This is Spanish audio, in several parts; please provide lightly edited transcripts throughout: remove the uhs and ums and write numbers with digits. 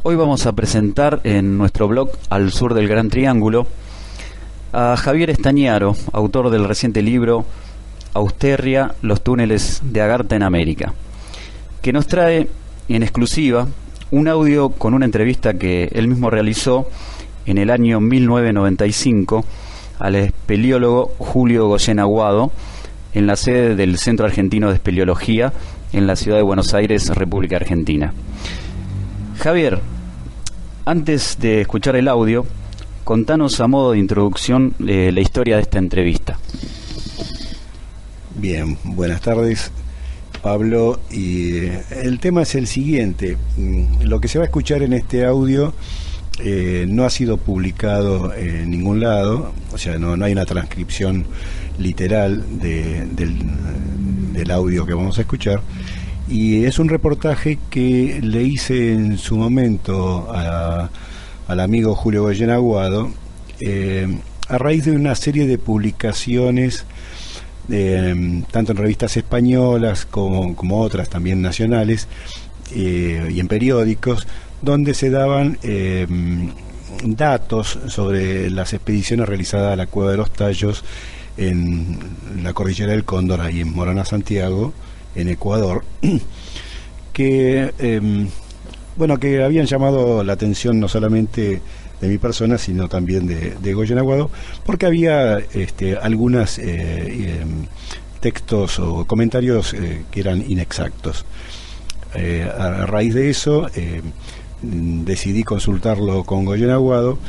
Hoy vamos a presentar en nuestro blog Al Sur del Gran Triángulo a Javier Estañaro, autor del reciente libro Austerria, los túneles de Agartha en América, que nos trae en exclusiva un audio con una entrevista que él mismo realizó en el año 1995 al espeleólogo Julio Goyen Aguado en la sede del Centro Argentino de Espeleología en la ciudad de Buenos Aires, República Argentina. Javier, antes de escuchar el audio, contanos a modo de introducción la historia de esta entrevista. Bien, buenas tardes, Pablo. Y el tema es el siguiente. Lo que se va a escuchar en este audio no ha sido publicado en ningún lado, o sea, no hay una transcripción literal del audio que vamos a escuchar, y es un reportaje que le hice en su momento al amigo Julio Goyen Aguado, a raíz de una serie de publicaciones tanto en revistas españolas como otras también nacionales, y en periódicos, donde se daban datos sobre las expediciones realizadas a la Cueva de los Tallos en la Cordillera del Cóndor, ahí en Morona, Santiago, en Ecuador, que que habían llamado la atención no solamente de mi persona, sino también de Goyen Aguado, porque había algunos textos o comentarios que eran inexactos. A raíz de eso decidí consultarlo con Goyen Aguado,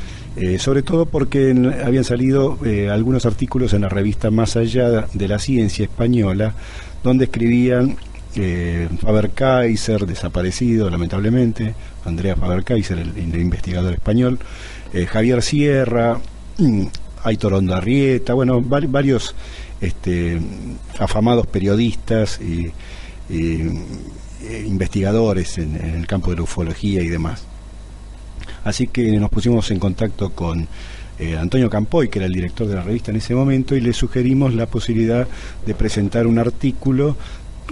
sobre todo porque habían salido algunos artículos en la revista Más Allá de la Ciencia española, donde escribían Faber-Kaiser, desaparecido lamentablemente, Andrea Faber-Kaiser, el investigador español, Javier Sierra, Aitor Ondarrieta, varios afamados periodistas y investigadores en el campo de la ufología y demás. Así que nos pusimos en contacto con Antonio Campoy, que era el director de la revista en ese momento, y le sugerimos la posibilidad de presentar un artículo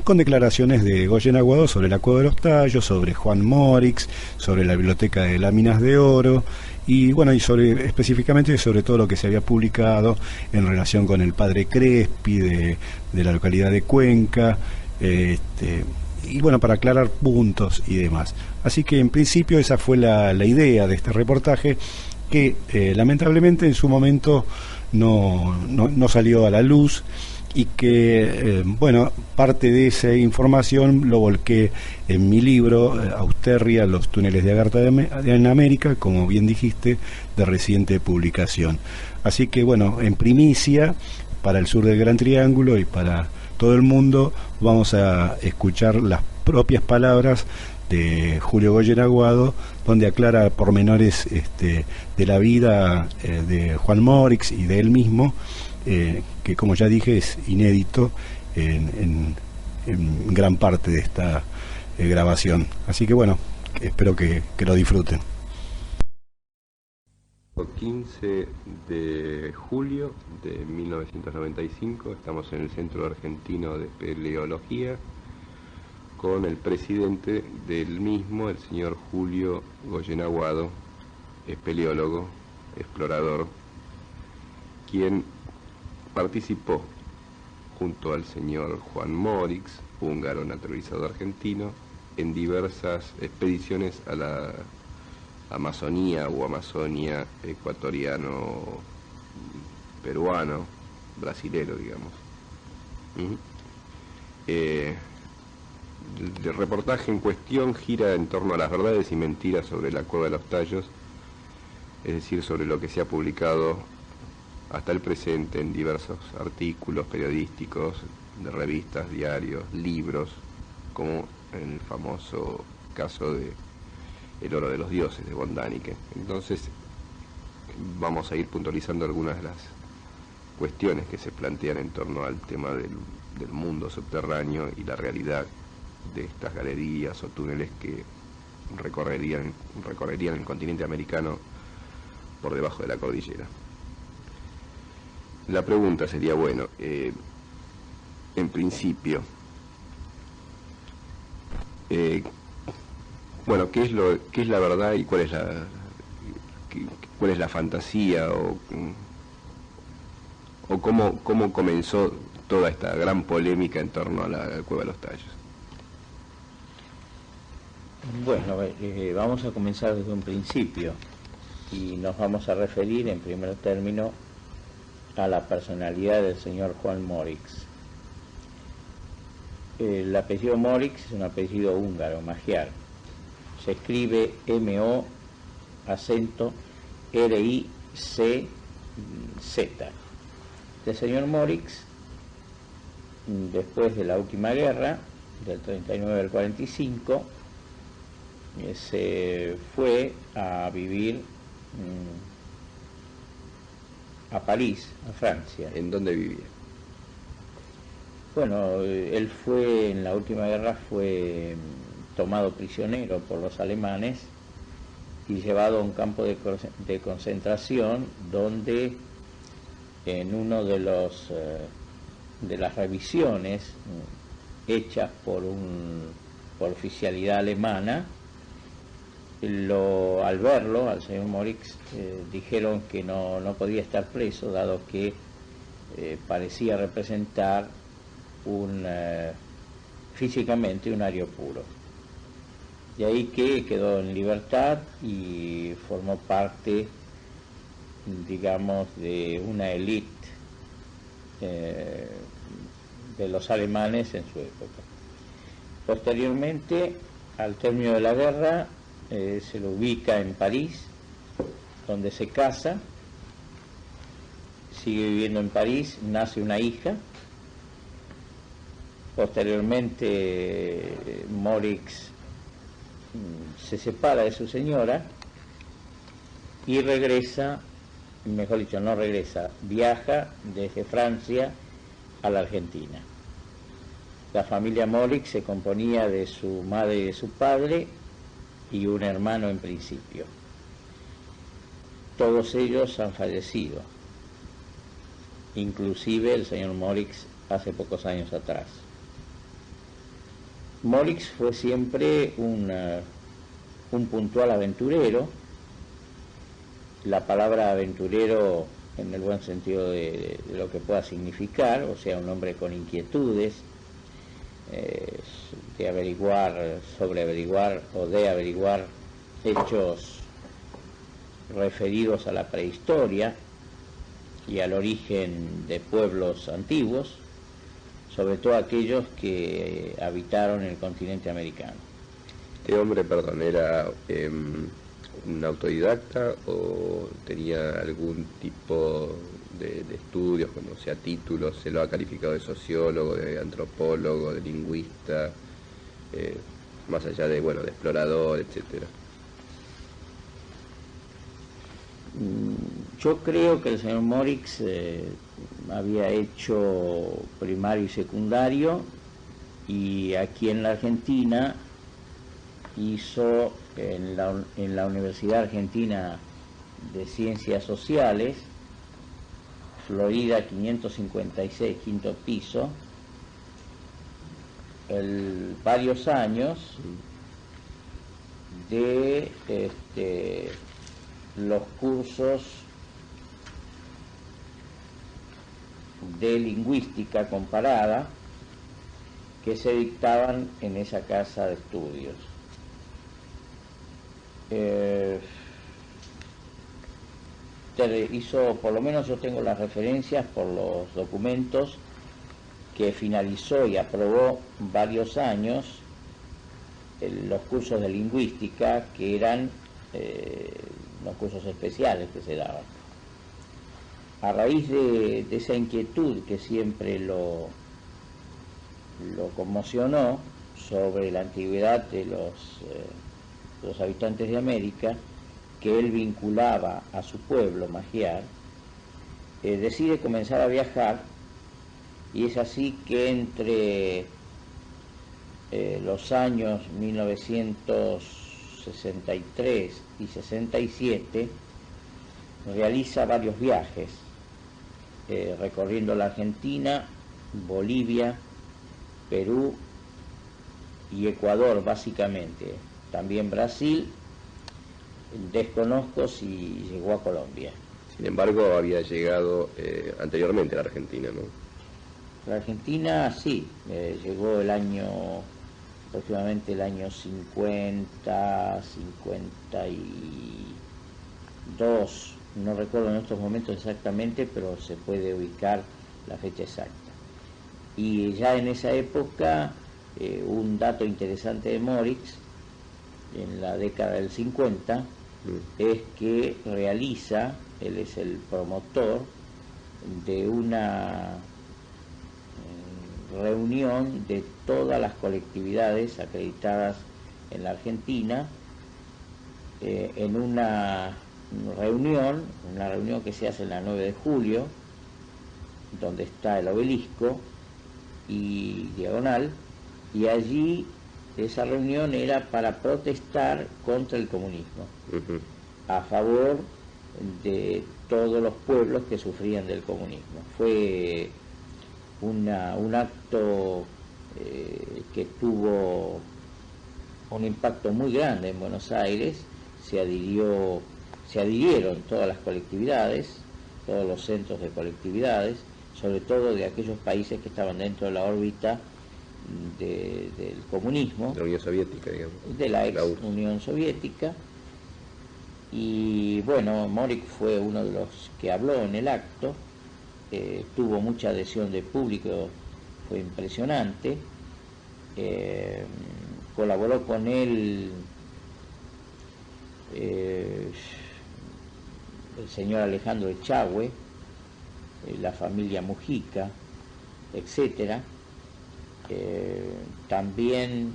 con declaraciones de Goyen Aguado sobre la Cueva de los Tallos, sobre Juan Morix, sobre la Biblioteca de Láminas de Oro, y específicamente sobre todo lo que se había publicado en relación con el padre Crespi de la localidad de Cuenca, y para aclarar puntos y demás. Así que en principio esa fue la idea de este reportaje, que lamentablemente en su momento no salió a la luz, y que parte de esa información lo volqué en mi libro Austerria, los túneles de Agartha en América, como bien dijiste, de reciente publicación. Así que en primicia para el Sur del Gran Triángulo y para todo el mundo, vamos a escuchar las propias palabras de Julio Goyen Aguado, donde aclara pormenores de la vida de Juan Morix y de él mismo, que, como ya dije, es inédito en gran parte de esta grabación. Así que espero que lo disfruten. 15 de julio de 1995, estamos en el Centro Argentino de Espeleología con el presidente del mismo, el señor Julio Goyen Aguado, espeleólogo, explorador, quien participó junto al señor Juan Morix, húngaro naturalizado argentino, en diversas expediciones a la Amazonía o Amazonia ecuatoriano, peruano, brasilero, digamos. El reportaje en cuestión gira en torno a las verdades y mentiras sobre la Cueva de los Tallos, es decir, sobre lo que se ha publicado hasta el presente en diversos artículos periodísticos, de revistas, diarios, libros, como en el famoso caso de El oro de los dioses, de von Däniken. Entonces vamos a ir puntualizando algunas de las cuestiones que se plantean en torno al tema del mundo subterráneo y la realidad de estas galerías o túneles que recorrerían el continente americano por debajo de la cordillera. La pregunta sería, en principio, Bueno, qué es la verdad y cuál es la fantasía o cómo comenzó toda esta gran polémica en torno a la Cueva de los Tallos? Bueno, vamos a comenzar desde un principio y nos vamos a referir en primer término a la personalidad del señor Juan Morix. El apellido Morix es un apellido húngaro, magiar. Se escribe M-O acento R-I-C-Z. El señor Morix, después de la última guerra, del 39 al 45, se fue a vivir a París, a Francia. ¿En dónde vivía? Bueno, él fue, en la última guerra, fue tomado prisionero por los alemanes y llevado a un campo de concentración donde en uno de las revisiones hechas por oficialidad alemana, al verlo, al señor Morix, dijeron que no podía estar preso, dado que parecía representar físicamente un ario puro. De ahí que quedó en libertad y formó parte, digamos, de una élite de los alemanes en su época. Posteriormente, al término de la guerra, se lo ubica en París, donde se casa, sigue viviendo en París, nace una hija. Posteriormente, Morix se separa de su señora y regresa, mejor dicho, no regresa, viaja desde Francia a la Argentina. La familia Morix se componía de su madre y de su padre y un hermano en principio. Todos ellos han fallecido, inclusive el señor Morix hace pocos años atrás. Morix fue siempre un puntual aventurero. La palabra aventurero en el buen sentido de lo que pueda significar, o sea, un hombre con inquietudes, de averiguar hechos referidos a la prehistoria y al origen de pueblos antiguos, sobre todo aquellos que habitaron el continente americano. Este hombre, perdón, ¿era un autodidacta o tenía algún tipo de estudios, como sea títulos? Se lo ha calificado de sociólogo, de antropólogo, de lingüista, más allá de, bueno, de explorador, etcétera. Yo creo que el señor Morix había hecho primario y secundario, y aquí en la Argentina hizo en la Universidad Argentina de Ciencias Sociales, Florida 556, quinto piso, varios años de los cursos de lingüística comparada que se dictaban en esa casa de estudios. Hizo, por lo menos yo tengo las referencias por los documentos, que finalizó y aprobó varios años los cursos de lingüística, que eran los cursos especiales que se daban. A raíz de esa inquietud que siempre lo conmocionó sobre la antigüedad de los habitantes de América, que él vinculaba a su pueblo, magiar, decide comenzar a viajar, y es así que entre los años 1963 y 67 realiza varios viajes, recorriendo la Argentina, Bolivia, Perú y Ecuador, básicamente, también Brasil, desconozco si llegó a Colombia. Sin embargo, había llegado anteriormente a la Argentina, ¿no? La Argentina sí, llegó aproximadamente el año 50, 52, no recuerdo en estos momentos exactamente, pero se puede ubicar la fecha exacta. Y ya en esa época, un dato interesante de Morix, en la década del 50, es que él es el promotor de una reunión de todas las colectividades acreditadas en la Argentina, en una reunión que se hace en la 9 de julio, donde está el obelisco y Diagonal, y allí esa reunión era para protestar contra el comunismo, a favor de todos los pueblos que sufrían del comunismo. Fue un acto que tuvo un impacto muy grande en Buenos Aires. Se adhirieron todas las colectividades, todos los centros de colectividades, sobre todo de aquellos países que estaban dentro de la órbita del comunismo, de la Unión Soviética, digamos, de la ex Unión Soviética. Y bueno, Morix fue uno de los que habló en el acto, tuvo mucha adhesión del público, fue impresionante. Colaboró con él el señor Alejandro Echagüe, la familia Mujica, etcétera. También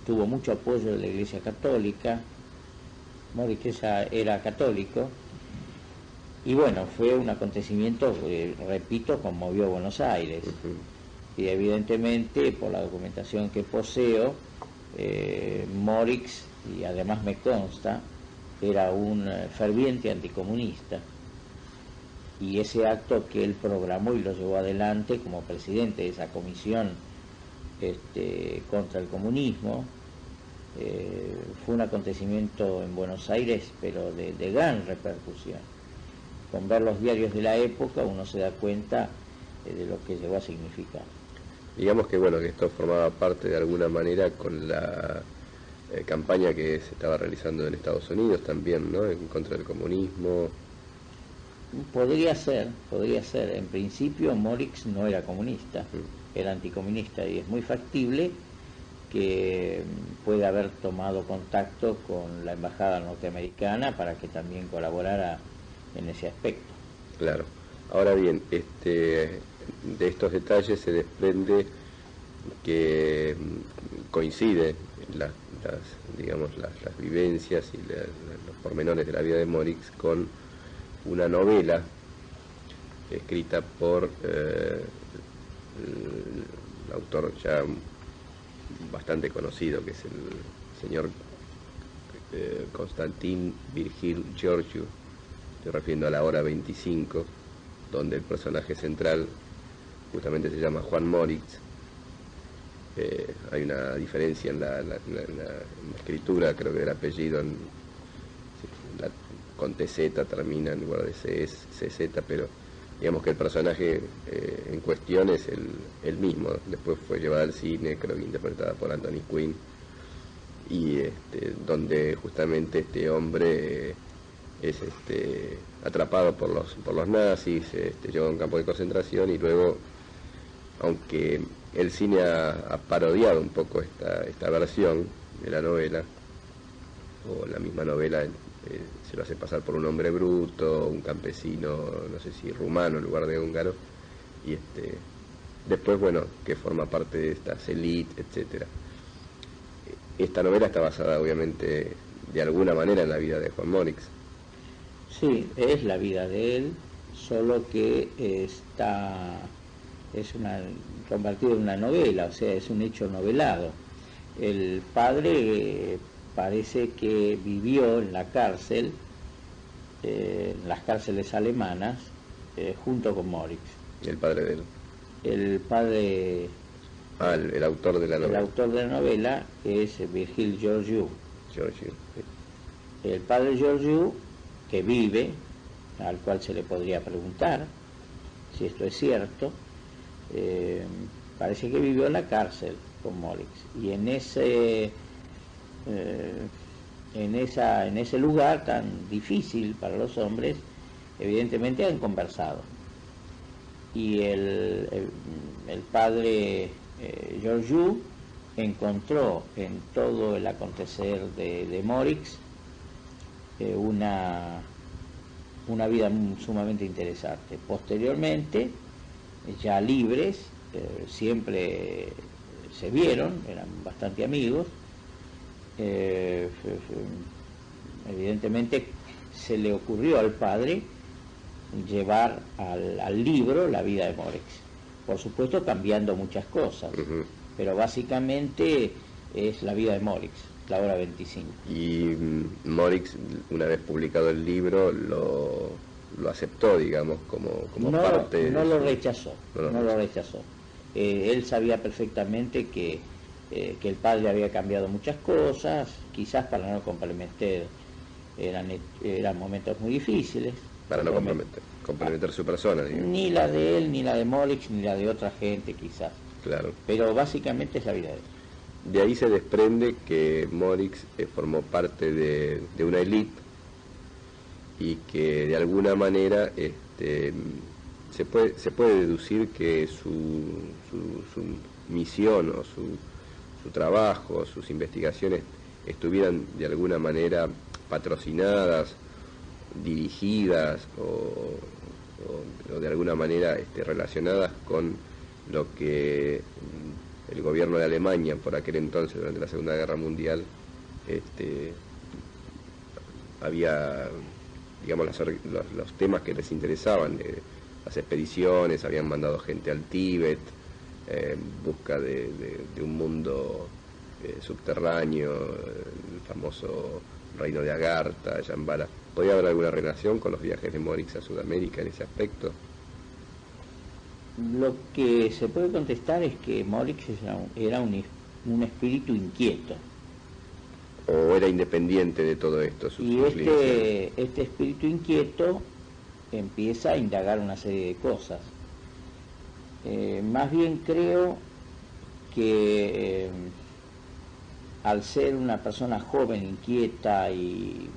tuvo mucho apoyo de la Iglesia Católica. Morix era católico, y bueno, fue un acontecimiento que, repito, conmovió Buenos Aires. Y evidentemente, por la documentación que poseo, Morix, y además me consta, era un ferviente anticomunista, y ese acto que él programó y lo llevó adelante como presidente de esa comisión contra el comunismo, fue un acontecimiento en Buenos Aires, pero de gran repercusión. Con ver los diarios de la época uno se da cuenta de lo que llegó a significar. Digamos que bueno, que esto formaba parte de alguna manera con la campaña que se estaba realizando en Estados Unidos también, ¿no?, en contra del comunismo. Podría ser. En principio Morix no era comunista, era anticomunista, y es muy factible que puede haber tomado contacto con la embajada norteamericana para que también colaborara en ese aspecto. Claro. Ahora bien, de estos detalles se desprende que coincide las vivencias y los pormenores de la vida de Morix con una novela escrita por el autor ya bastante conocido, que es el señor Constantin Virgil Georgiou. Estoy refiriendo a La Hora 25, donde el personaje central justamente se llama Juan Morix. Hay una diferencia en la escritura, creo que del apellido, con TZ termina en lugar de CZ, pero digamos que el personaje en cuestión es el mismo. Después fue llevada al cine, creo que interpretada por Anthony Quinn, y donde justamente este hombre es atrapado por los nazis, llevado a un campo de concentración, y luego, aunque el cine ha parodiado un poco esta versión de la novela, o la misma novela se lo hace pasar por un hombre bruto, un campesino, no sé si rumano en lugar de húngaro, y después, bueno, que forma parte de estas élites, etcétera. Esta novela está basada, obviamente, de alguna manera en la vida de Juan Morix. Sí, es la vida de él, solo que convertido en una novela, o sea, es un hecho novelado. El padre parece que vivió en la cárcel, en las cárceles alemanas, junto con Morix. ¿El padre de él? El padre... el autor de la novela. El autor de la novela es Virgil Georgiou. Giorgio, sí. El padre Giorgio, que vive, al cual se le podría preguntar si esto es cierto, parece que vivió en la cárcel con Morix, y en ese lugar tan difícil para los hombres, evidentemente han conversado. Y el padre Giorgio encontró en todo el acontecer de Morix una vida sumamente interesante. Posteriormente, ya libres, siempre se vieron, eran bastante amigos. Evidentemente se le ocurrió al padre llevar al libro la vida de Morix, por supuesto cambiando muchas cosas, pero básicamente es la vida de Morix, la hora 25. Y Morix, una vez publicado el libro, lo aceptó, digamos, como parte. No lo rechazó, no lo rechazó. Él sabía perfectamente que el padre había cambiado muchas cosas, quizás para no comprometer, eran momentos muy difíciles. Para no comprometer su persona, digamos. Ni la de él, ni la de Morix, ni la de otra gente, quizás. Claro. Pero básicamente es la vida de él. De ahí se desprende que Morix formó parte de una élite y que de alguna manera se puede deducir que su misión o su trabajo, sus investigaciones estuvieran de alguna manera patrocinadas, dirigidas o de alguna manera relacionadas con lo que el gobierno de Alemania por aquel entonces, durante la Segunda Guerra Mundial, había, digamos, los temas que les interesaban, las expediciones, habían mandado gente al Tíbet en busca de un mundo subterráneo, el famoso reino de Agartha, Shambhala. ¿Podría haber alguna relación con los viajes de Morix a Sudamérica en ese aspecto? Lo que se puede contestar es que Morix era un espíritu inquieto. ¿O era independiente de todo esto? Y este espíritu inquieto empieza a indagar una serie de cosas. Más bien creo que al ser una persona joven, inquieta y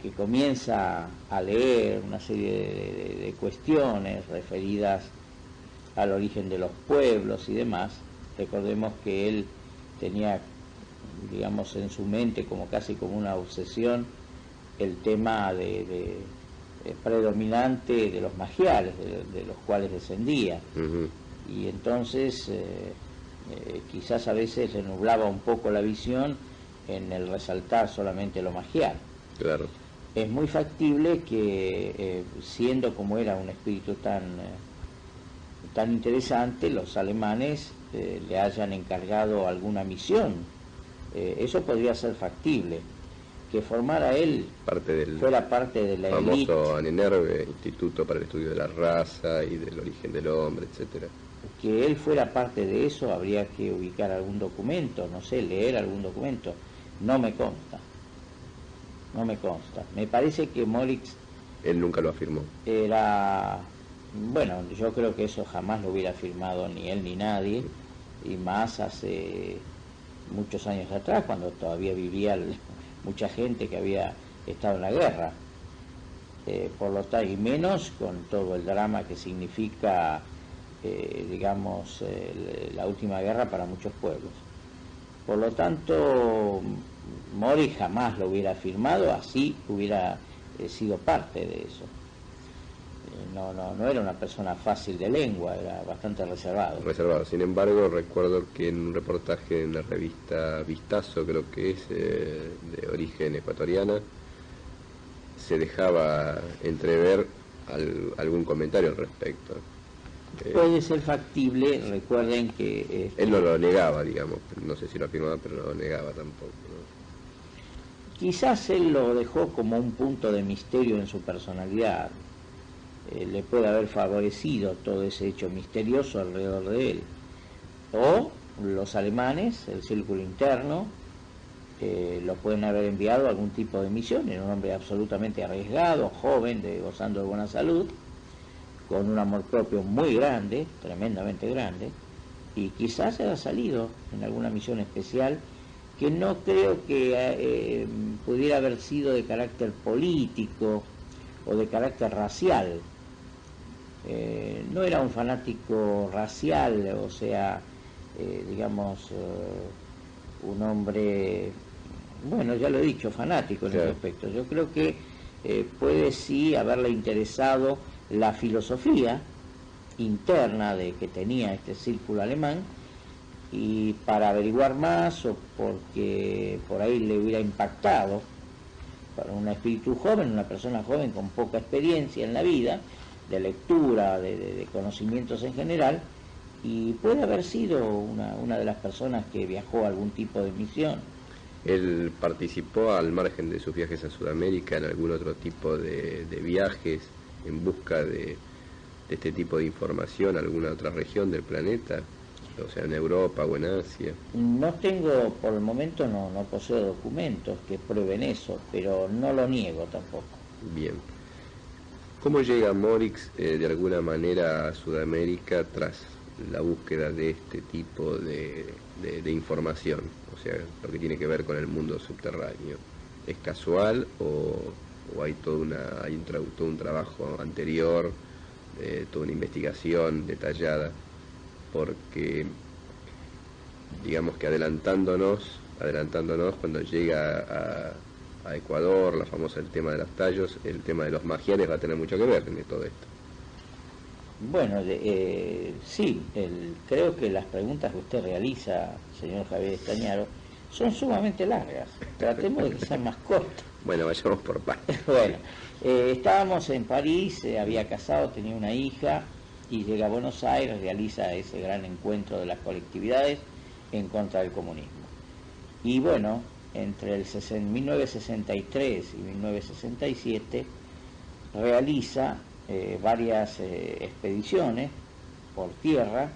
que comienza a leer una serie de cuestiones referidas al origen de los pueblos y demás, recordemos que él tenía, digamos, en su mente casi como una obsesión el tema predominante de los magiares, de los cuales descendía. Y entonces quizás a veces le nublaba un poco la visión en el resaltar solamente lo magiar. Claro. Es muy factible que, siendo como era un espíritu tan interesante, los alemanes le hayan encargado alguna misión. Eso podría ser factible. Que formara él, fuera parte de la élite. Famoso ANENERVE, Instituto para el Estudio de la Raza y del Origen del Hombre, etcétera. Que él fuera parte de eso, habría que ubicar algún documento, no sé, leer algún documento. No me consta. Me parece que Morix... Él nunca lo afirmó. Bueno, yo creo que eso jamás lo hubiera afirmado ni él ni nadie, y más hace muchos años atrás, cuando todavía vivía mucha gente que había estado en la guerra. Por lo tanto, y menos con todo el drama que significa, digamos, la última guerra para muchos pueblos. Por lo tanto, Morix jamás lo hubiera afirmado, así hubiera sido parte de eso. No era una persona fácil de lengua, era bastante reservado. Sin embargo, recuerdo que en un reportaje en la revista Vistazo, creo que es de origen ecuatoriana, se dejaba entrever algún comentario al respecto. Puede ser factible, recuerden que... Él no lo negaba, digamos, no sé si lo afirmaba, pero no lo negaba tampoco, ¿no? Quizás él lo dejó como un punto de misterio en su personalidad. Le puede haber favorecido todo ese hecho misterioso alrededor de él. O los alemanes, el círculo interno, lo pueden haber enviado a algún tipo de misión. Era un hombre absolutamente arriesgado, joven, gozando de buena salud, con un amor propio muy grande, tremendamente grande, y quizás haya salido en alguna misión especial que no creo que pudiera haber sido de carácter político o de carácter racial. No era un fanático racial, o sea, digamos, un hombre, bueno, ya lo he dicho, fanático en ese aspecto. Yo creo que puede sí haberle interesado la filosofía interna de que tenía este círculo alemán, y para averiguar más, o porque por ahí le hubiera impactado, para un espíritu joven, una persona joven con poca experiencia en la vida, de lectura, de conocimientos en general, y puede haber sido una de las personas que viajó a algún tipo de misión. ¿Él participó, al margen de sus viajes a Sudamérica, en algún otro tipo de viajes en busca de este tipo de información a alguna otra región del planeta? O sea, en Europa o en Asia. No tengo, por el momento no poseo documentos que prueben eso, pero no lo niego tampoco. Bien. ¿Cómo llega Morix de alguna manera a Sudamérica tras la búsqueda de este tipo de información? O sea, lo que tiene que ver con el mundo subterráneo. ¿Es casual o hay todo un trabajo anterior, toda una investigación detallada? Porque digamos que adelantándonos cuando llega a Ecuador, el tema de los tallos, el tema de los magiares va a tener mucho que ver en todo esto. Bueno, sí, creo que las preguntas que usted realiza, señor Javier Estañaro, son sumamente largas. Tratemos de que sean más cortas. Bueno, vayamos por partes. Bueno, estábamos en París, había casado, tenía una hija, y llega a Buenos Aires, realiza ese gran encuentro de las colectividades en contra del comunismo. Y bueno, entre 1963 y 1967 realiza varias expediciones por tierra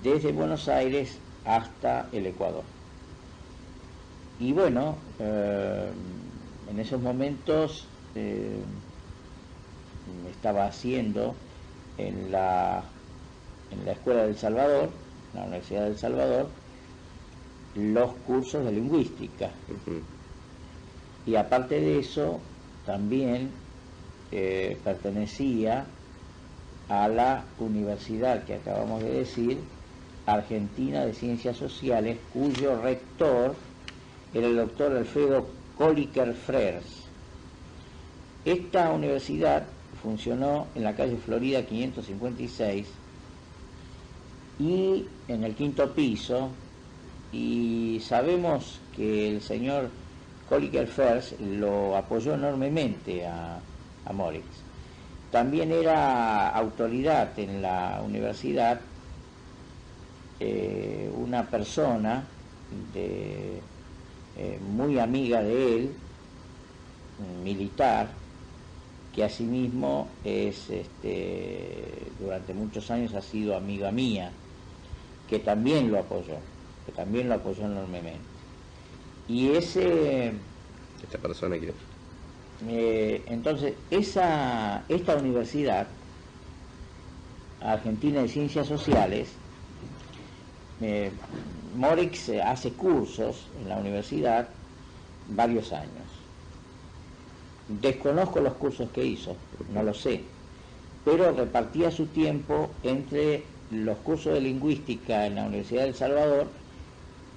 desde Buenos Aires hasta el Ecuador. Y bueno, en esos momentos estaba haciendo en la Escuela del Salvador, la Universidad del Salvador, los cursos de lingüística. Y aparte de eso, también pertenecía a la universidad que acabamos de decir, Argentina de Ciencias Sociales, cuyo rector era el doctor Alfredo Kolliker Frers. Esta universidad funcionó en la calle Florida 556 y en el 5º piso, y sabemos que el señor Kolliker Frers lo apoyó enormemente a Morix. También era autoridad en la universidad una persona muy amiga de él, militar, que asimismo es durante muchos años ha sido amiga mía, que también lo apoyó enormemente. Y esta persona que entonces esta universidad Argentina de Ciencias Sociales, Morix hace cursos en la universidad varios años. Desconozco los cursos que hizo, no lo sé, pero repartía su tiempo entre los cursos de lingüística en la Universidad del Salvador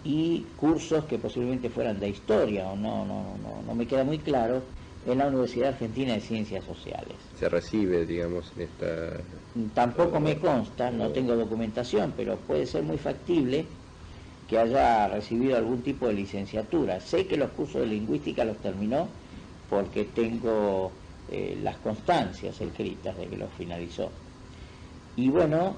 y cursos que posiblemente fueran de historia, o no me queda muy claro, en la Universidad Argentina de Ciencias Sociales. ¿Se recibe, digamos, en esta...? Tampoco me consta, no tengo documentación, pero puede ser muy factible que haya recibido algún tipo de licenciatura. Sé que los cursos de lingüística los terminó porque tengo las constancias escritas de que los finalizó. Y bueno,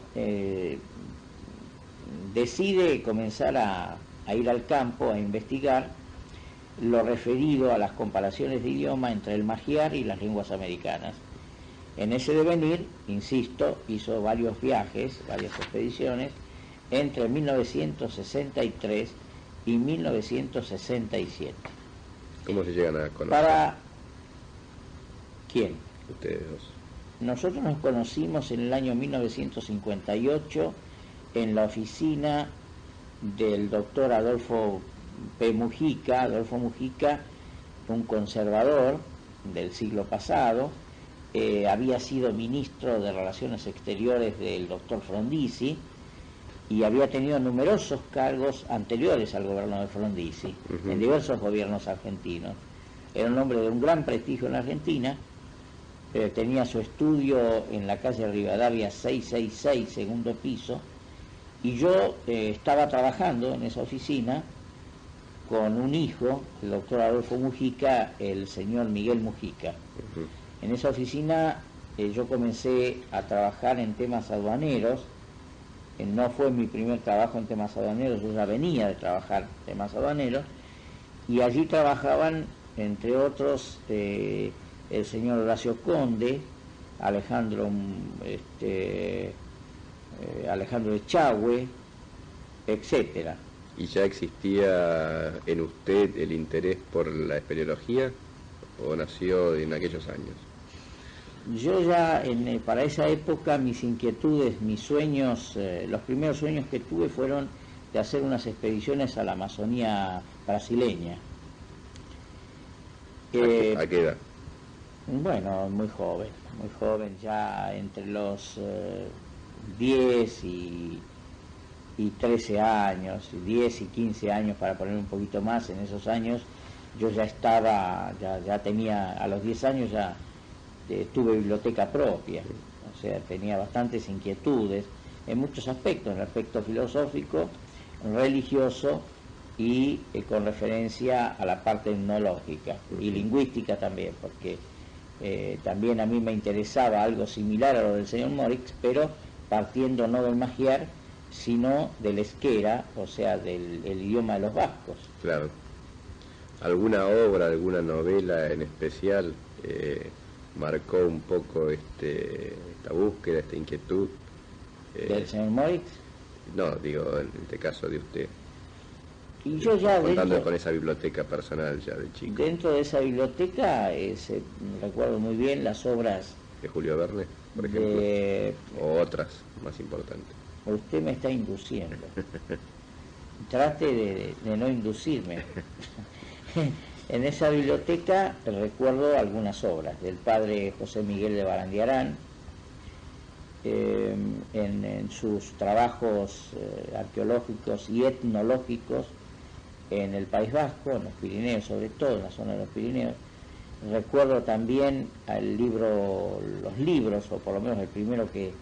decide comenzar a ir al campo, a investigar lo referido a las comparaciones de idioma entre el magiar y las lenguas americanas. En ese devenir, insisto, hizo varios viajes, varias expediciones, entre 1963 y 1967. ¿Cómo se llegan a conocer? ¿Para quién? Ustedes dos. Nosotros nos conocimos en el año 1958 en la oficina del doctor Adolfo Mujica. Adolfo Mujica, un conservador del siglo pasado, había sido ministro de Relaciones Exteriores del doctor Frondizi y había tenido numerosos cargos anteriores al gobierno de Frondizi, en diversos gobiernos argentinos. Era un hombre de un gran prestigio en Argentina. Tenía su estudio en la calle Rivadavia 666, segundo piso, y yo estaba trabajando en esa oficina con un hijo, el doctor Adolfo Mujica, el señor Miguel Mujica. En esa oficina yo comencé a trabajar en temas aduaneros. No fue mi primer trabajo en temas aduaneros, yo ya venía de trabajar en temas aduaneros, y allí trabajaban, entre otros, el señor Horacio Conde, Alejandro Echagüe, etcétera. ¿Y ya existía en usted el interés por la espeleología o nació en aquellos años? Yo ya para esa época mis inquietudes, mis sueños, los primeros sueños que tuve fueron de hacer unas expediciones a la Amazonía brasileña. ¿A qué edad? Bueno, muy joven, ya entre los 10 y 13 años, 10 y 15 años para poner un poquito más. En esos años yo ya estaba, ya tenía, a los 10 años ya tuve biblioteca propia, o sea, tenía bastantes inquietudes en muchos aspectos, en el aspecto filosófico, religioso y con referencia a la parte etnológica y lingüística también, porque también a mí me interesaba algo similar a lo del señor Morix, pero partiendo no del magiar, sino del euskera, o sea, del idioma de los vascos. Claro. ¿Alguna obra, alguna novela en especial marcó un poco esta búsqueda, esta inquietud? ¿Del señor Morix? No, digo, en este caso de usted. Y yo ya contando con esa biblioteca personal ya de chico. Dentro de esa biblioteca recuerdo muy bien las obras de Julio Verne, por ejemplo, o otras más importantes. Usted me está induciendo. Trate de no inducirme. En esa biblioteca recuerdo algunas obras del padre José Miguel de Barandiarán, en sus trabajos arqueológicos y etnológicos en el País Vasco, en los Pirineos, sobre todo en la zona de los Pirineos. Recuerdo también los libros, o por lo menos el primero que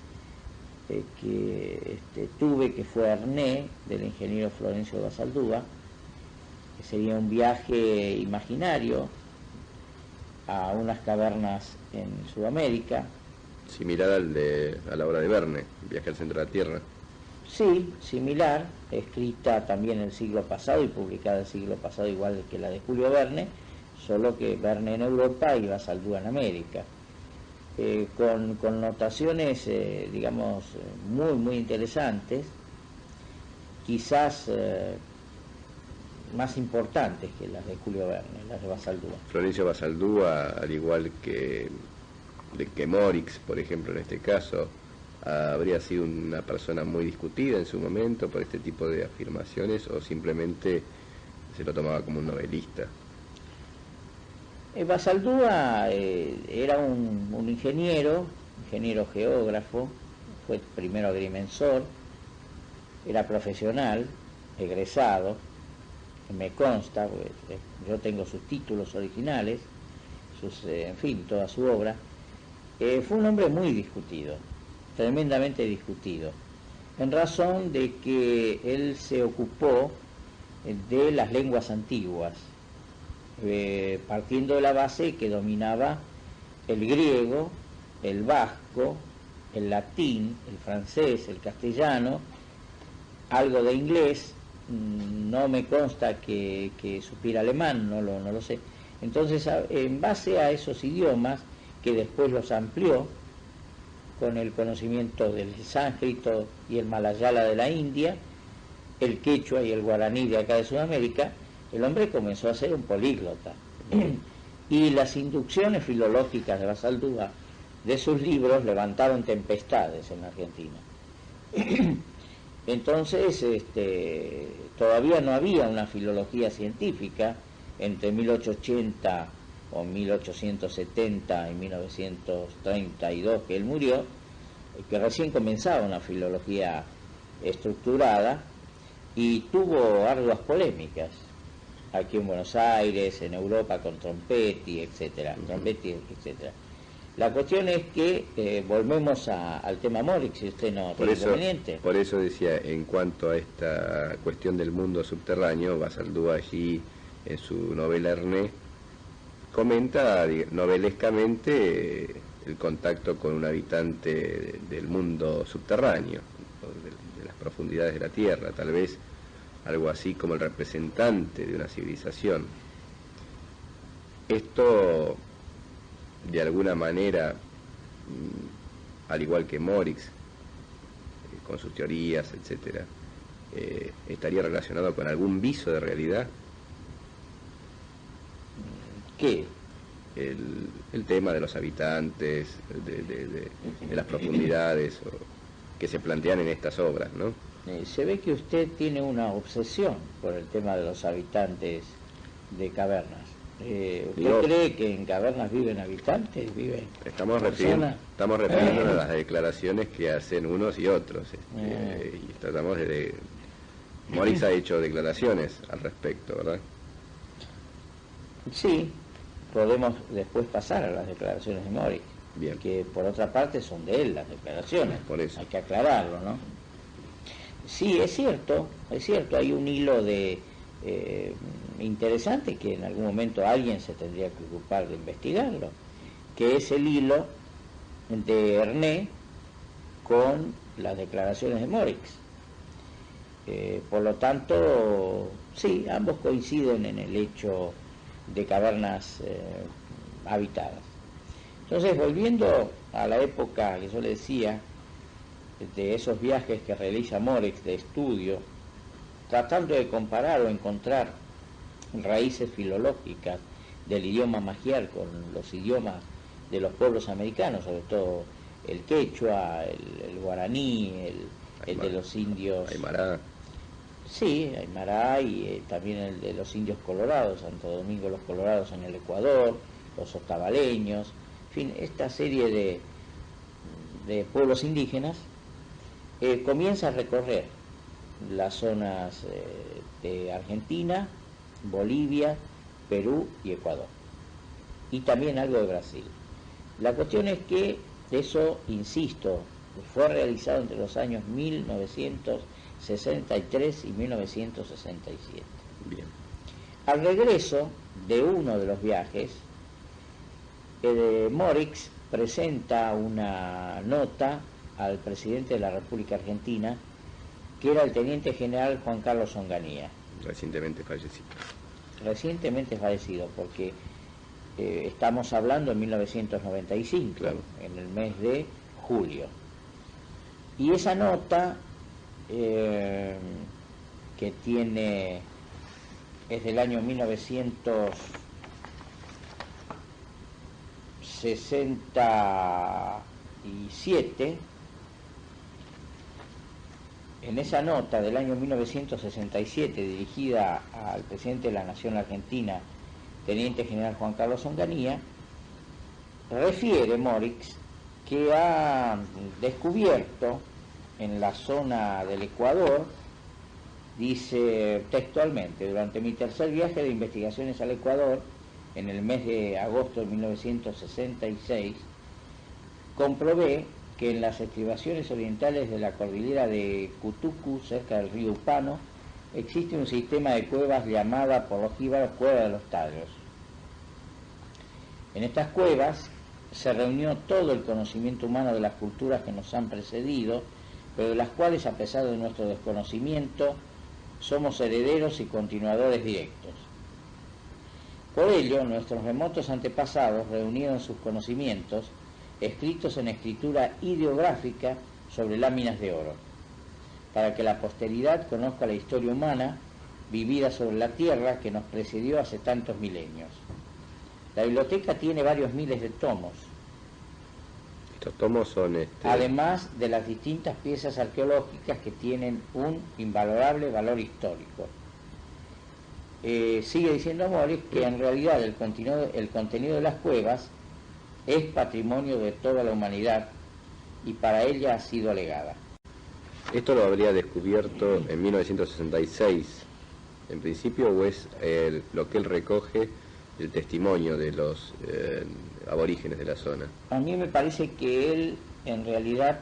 tuve, que fue Herné, del ingeniero Florencio Basaldúa, que sería un viaje imaginario a unas cavernas en Sudamérica. Similar a la obra de Verne, Viaje al centro de la Tierra. Sí, similar, escrita también el siglo pasado y publicada el siglo pasado, igual que la de Julio Verne, solo que Verne en Europa y Basaldúa en América. Con connotaciones, digamos, muy interesantes, quizás más importantes que las de Julio Verne, las de Basaldúa. Florencio Basaldúa, al igual que Morix, por ejemplo, en este caso, habría sido una persona muy discutida en su momento por este tipo de afirmaciones, o simplemente se lo tomaba como un novelista. Basaldúa era un ingeniero geógrafo, fue primero agrimensor, era profesional, egresado, me consta, pues, yo tengo sus títulos originales, en fin, toda su obra. Fue un hombre muy discutido, tremendamente discutido, en razón de que él se ocupó de las lenguas antiguas, partiendo de la base que dominaba el griego, el vasco, el latín, el francés, el castellano, algo de inglés. No me consta que supiera alemán, no lo sé. Entonces, en base a esos idiomas, que después los amplió con el conocimiento del sánscrito y el malayala de la India, el quechua y el guaraní de acá de Sudamérica, el hombre comenzó a ser un políglota. Y las inducciones filológicas de Basaldúa, de sus libros, levantaron tempestades en la Argentina. Entonces, todavía no había una filología científica entre 1880 o 1870 y 1932, que él murió, que recién comenzaba una filología estructurada y tuvo arduas polémicas aquí en Buenos Aires, en Europa con Trompetti, etcétera, etcétera. La cuestión es que volvemos al tema Morix, si usted no tiene inconveniente. Por eso decía, en cuanto a esta cuestión del mundo subterráneo, Basaldúa allí en su novela Ernest comenta novelescamente el contacto con un habitante del mundo subterráneo, de las profundidades de la tierra, tal vez algo así como el representante de una civilización. Esto, de alguna manera, al igual que Morix, con sus teorías, etcétera, estaría relacionado con algún viso de realidad. ¿Qué? El tema de los habitantes, de las profundidades que se plantean en estas obras, ¿no? Se ve que usted tiene una obsesión por el tema de los habitantes de cavernas. ¿Usted cree que en cavernas viven habitantes? Estamos refiriéndonos a las declaraciones que hacen unos y otros. Y tratamos de... Morix ha hecho declaraciones al respecto, ¿verdad? Sí, podemos después pasar a las declaraciones de Morix. Bien. Que por otra parte son de él las declaraciones. Por eso. Hay que aclararlo, ¿no? Sí, es cierto, hay un hilo de interesante que en algún momento alguien se tendría que ocupar de investigarlo, que es el hilo de Ernest con las declaraciones de Morix. Por lo tanto, sí, ambos coinciden en el hecho de cavernas habitadas. Entonces, volviendo a la época que yo le decía, de esos viajes que realiza Morix de estudio, tratando de comparar o encontrar raíces filológicas del idioma magiar con los idiomas de los pueblos americanos, sobre todo el quechua, el guaraní, el de los indios... Aymara. Sí, Aymara, y también el de los indios colorados, Santo Domingo los Colorados en el Ecuador, los otavaleños, en fin, esta serie de pueblos indígenas, comienza a recorrer las zonas de Argentina, Bolivia, Perú y Ecuador, y también algo de Brasil. La cuestión es que eso, insisto, fue realizado entre los años 1963 y 1967. Bien. Al regreso de uno de los viajes, Morix presenta una nota al presidente de la República Argentina, que era el teniente general Juan Carlos Onganía. Recientemente fallecido, porque estamos hablando en 1995, claro, en el mes de julio. Y esa nota, que es del año 1967, en esa nota del año 1967 dirigida al presidente de la Nación Argentina, teniente general Juan Carlos Onganía, refiere Morix que ha descubierto en la zona del Ecuador, dice textualmente: durante mi tercer viaje de investigaciones al Ecuador, en el mes de agosto de 1966, comprobé que en las estribaciones orientales de la cordillera de Cutucu, cerca del río Upano, existe un sistema de cuevas llamada por los jíbaros Cueva de los Tallos. En estas cuevas se reunió todo el conocimiento humano de las culturas que nos han precedido, pero de las cuales, a pesar de nuestro desconocimiento, somos herederos y continuadores directos. Por ello, nuestros remotos antepasados reunieron sus conocimientos, escritos en escritura ideográfica sobre láminas de oro. para que la posteridad conozca la historia humana vivida sobre la Tierra que nos precedió hace tantos milenios. La biblioteca tiene varios miles de tomos. Estos tomos son además de las distintas piezas arqueológicas que tienen un invalorable valor histórico. Sigue diciendo Morix que en realidad el contenido de las cuevas es patrimonio de toda la humanidad y para ella ha sido legada. ¿Esto lo habría descubierto en 1966 en principio, o es lo que él recoge el testimonio de los aborígenes de la zona? A mí me parece que él en realidad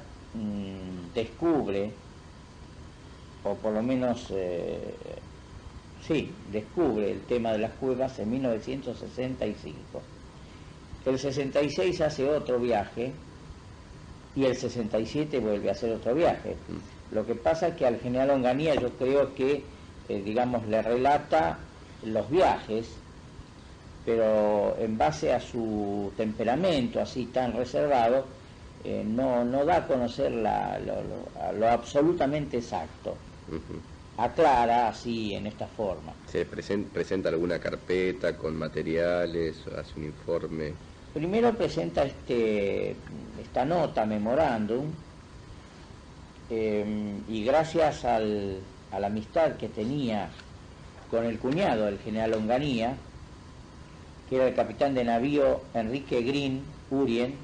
descubre, o por lo menos descubre el tema de las cuevas en 1965. El 66 hace otro viaje y el 67 vuelve a hacer otro viaje. Lo que pasa es que al general Onganía yo creo que, le relata los viajes, pero en base a su temperamento así tan reservado, no da a conocer lo absolutamente exacto. Aclara así en esta forma. ¿Se presenta alguna carpeta con materiales, hace un informe? Primero presenta esta nota, memorándum, y gracias a la amistad que tenía con el cuñado del general Onganía, que era el capitán de navío Enrique Green Urien,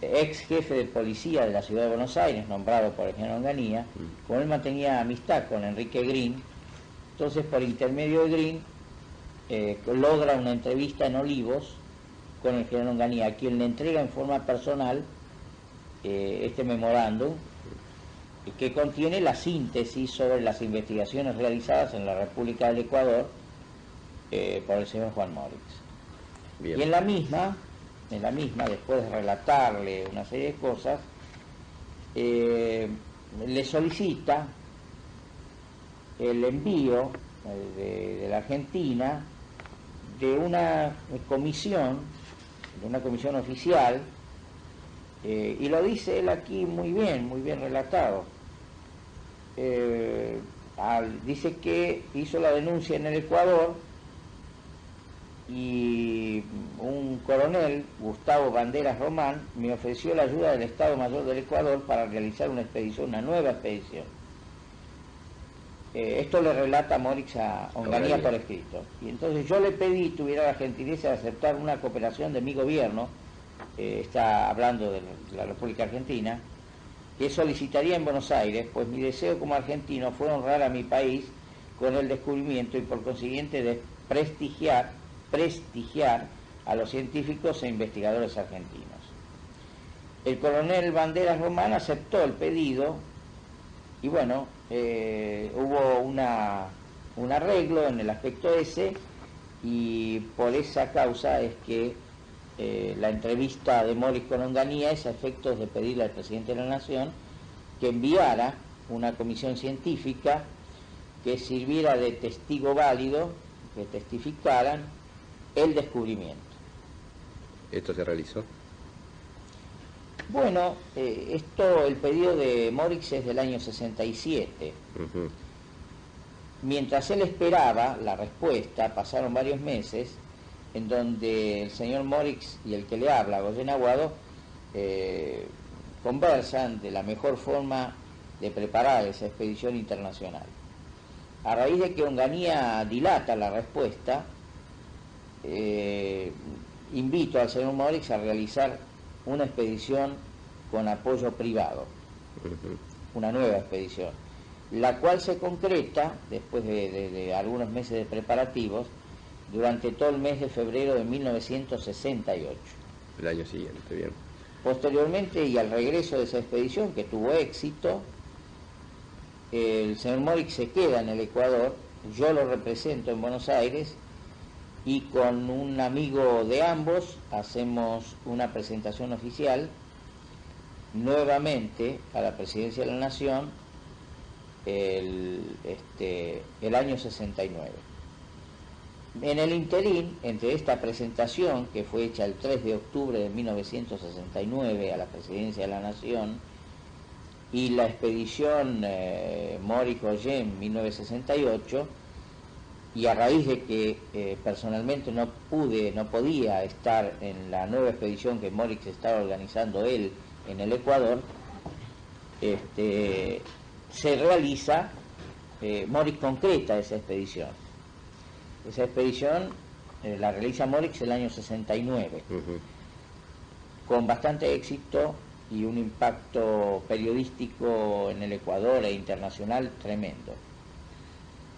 ex jefe de policía de la ciudad de Buenos Aires, nombrado por el general Onganía. Como él mantenía amistad con Enrique Green, entonces por intermedio de Green logra una entrevista en Olivos con el general Onganía, a quien le entrega en forma personal este memorándum, que contiene la síntesis sobre las investigaciones realizadas en la República del Ecuador por el señor Juan Morix. Bien. Y en la misma, después de relatarle una serie de cosas, le solicita el envío de la Argentina de una comisión oficial, y lo dice él aquí muy bien relatado. Dice que hizo la denuncia en el Ecuador y un coronel, Gustavo Banderas Román, me ofreció la ayuda del Estado Mayor del Ecuador para realizar una nueva expedición. Esto le relata Morix a Onganía por escrito. Y entonces yo le pedí, tuviera la gentileza de aceptar una cooperación de mi gobierno, está hablando de la República Argentina, que solicitaría en Buenos Aires, pues mi deseo como argentino fue honrar a mi país con el descubrimiento y por consiguiente de prestigiar a los científicos e investigadores argentinos. El coronel Banderas Román aceptó el pedido y bueno, hubo un arreglo en el aspecto ese, y por esa causa es que la entrevista de Morix con Onganía es a efectos de pedirle al presidente de la Nación que enviara una comisión científica que sirviera de testigo válido, que testificaran el descubrimiento. ¿Esto se realizó? Bueno, el pedido de Morix es del año 67. Mientras él esperaba la respuesta, pasaron varios meses en donde el señor Morix y el que le habla, Goyen Aguado, conversan de la mejor forma de preparar esa expedición internacional. A raíz de que Onganía dilata la respuesta, invito al señor Morix a realizar una expedición con apoyo privado, una nueva expedición, la cual se concreta, después de algunos meses de preparativos, durante todo el mes de febrero de 1968. El año siguiente, bien. Posteriormente, y al regreso de esa expedición, que tuvo éxito, el señor Morix se queda en el Ecuador, yo lo represento en Buenos Aires, y con un amigo de ambos hacemos una presentación oficial nuevamente a la Presidencia de la Nación el año 69. En el interín, entre esta presentación, que fue hecha el 3 de octubre de 1969 a la Presidencia de la Nación, y la expedición Morix-Ollé en 1968, y a raíz de que personalmente no podía estar en la nueva expedición que Morix estaba organizando él en el Ecuador, se realiza, Morix concreta esa expedición. Esa expedición la realiza Morix el año 69, con bastante éxito y un impacto periodístico en el Ecuador e internacional tremendo.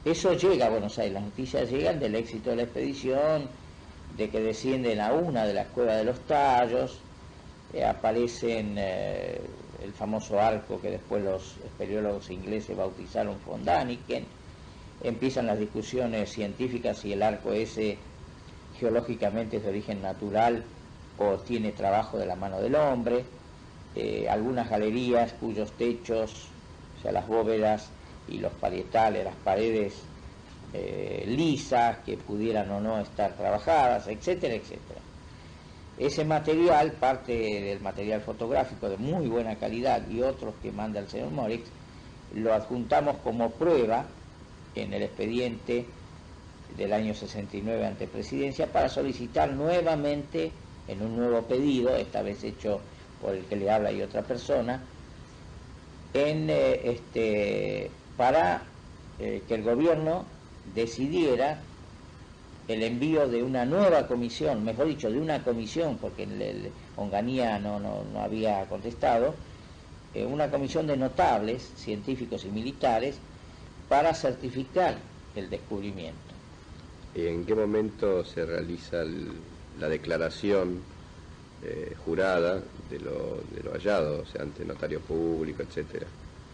Eso llega a Buenos Aires, las noticias llegan del éxito de la expedición, de que descienden a una de las cuevas de los Tallos, aparecen el famoso arco que después los espeleólogos ingleses bautizaron von Däniken, empiezan las discusiones científicas si el arco ese geológicamente es de origen natural o tiene trabajo de la mano del hombre, algunas galerías cuyos techos, o sea las bóvedas y los parietales, las paredes lisas que pudieran o no estar trabajadas, etcétera, etcétera. Ese material, parte del material fotográfico de muy buena calidad y otros que manda el señor Morix, lo adjuntamos como prueba en el expediente del año 69 ante Presidencia para solicitar nuevamente en un nuevo pedido, esta vez hecho por el que le habla y otra persona, para que el gobierno decidiera el envío de una nueva comisión, mejor dicho, de una comisión, porque el Onganía no había contestado, una comisión de notables, científicos y militares, para certificar el descubrimiento. ¿En qué momento se realiza la declaración jurada de lo hallado, o sea, ante notario público, etcétera?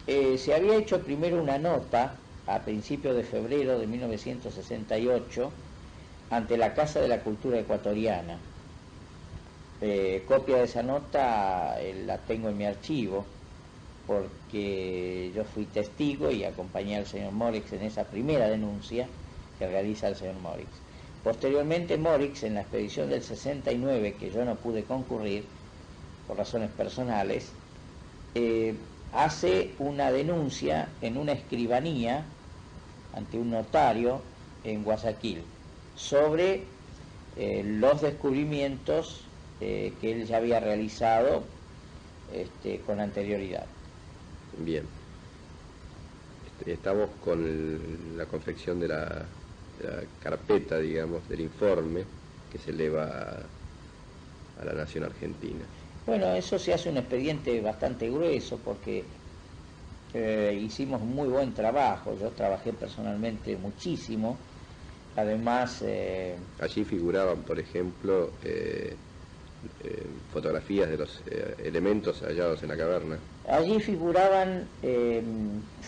Se había hecho primero una nota a principios de febrero de 1968 ante la Casa de la Cultura Ecuatoriana. Copia de esa nota la tengo en mi archivo, porque yo fui testigo y acompañé al señor Morix en esa primera denuncia que realiza el señor Morix. Posteriormente Morix, en la expedición del 69, que yo no pude concurrir por razones personales, hace una denuncia en una escribanía ante un notario en Guayaquil sobre los descubrimientos que él ya había realizado con anterioridad. Bien. Estamos con la confección de la carpeta, digamos, del informe que se eleva a la Nación Argentina. Bueno, eso se hace un expediente bastante grueso porque hicimos muy buen trabajo, yo trabajé personalmente muchísimo, además... Allí figuraban, por ejemplo, fotografías de los elementos hallados en la caverna. Allí figuraban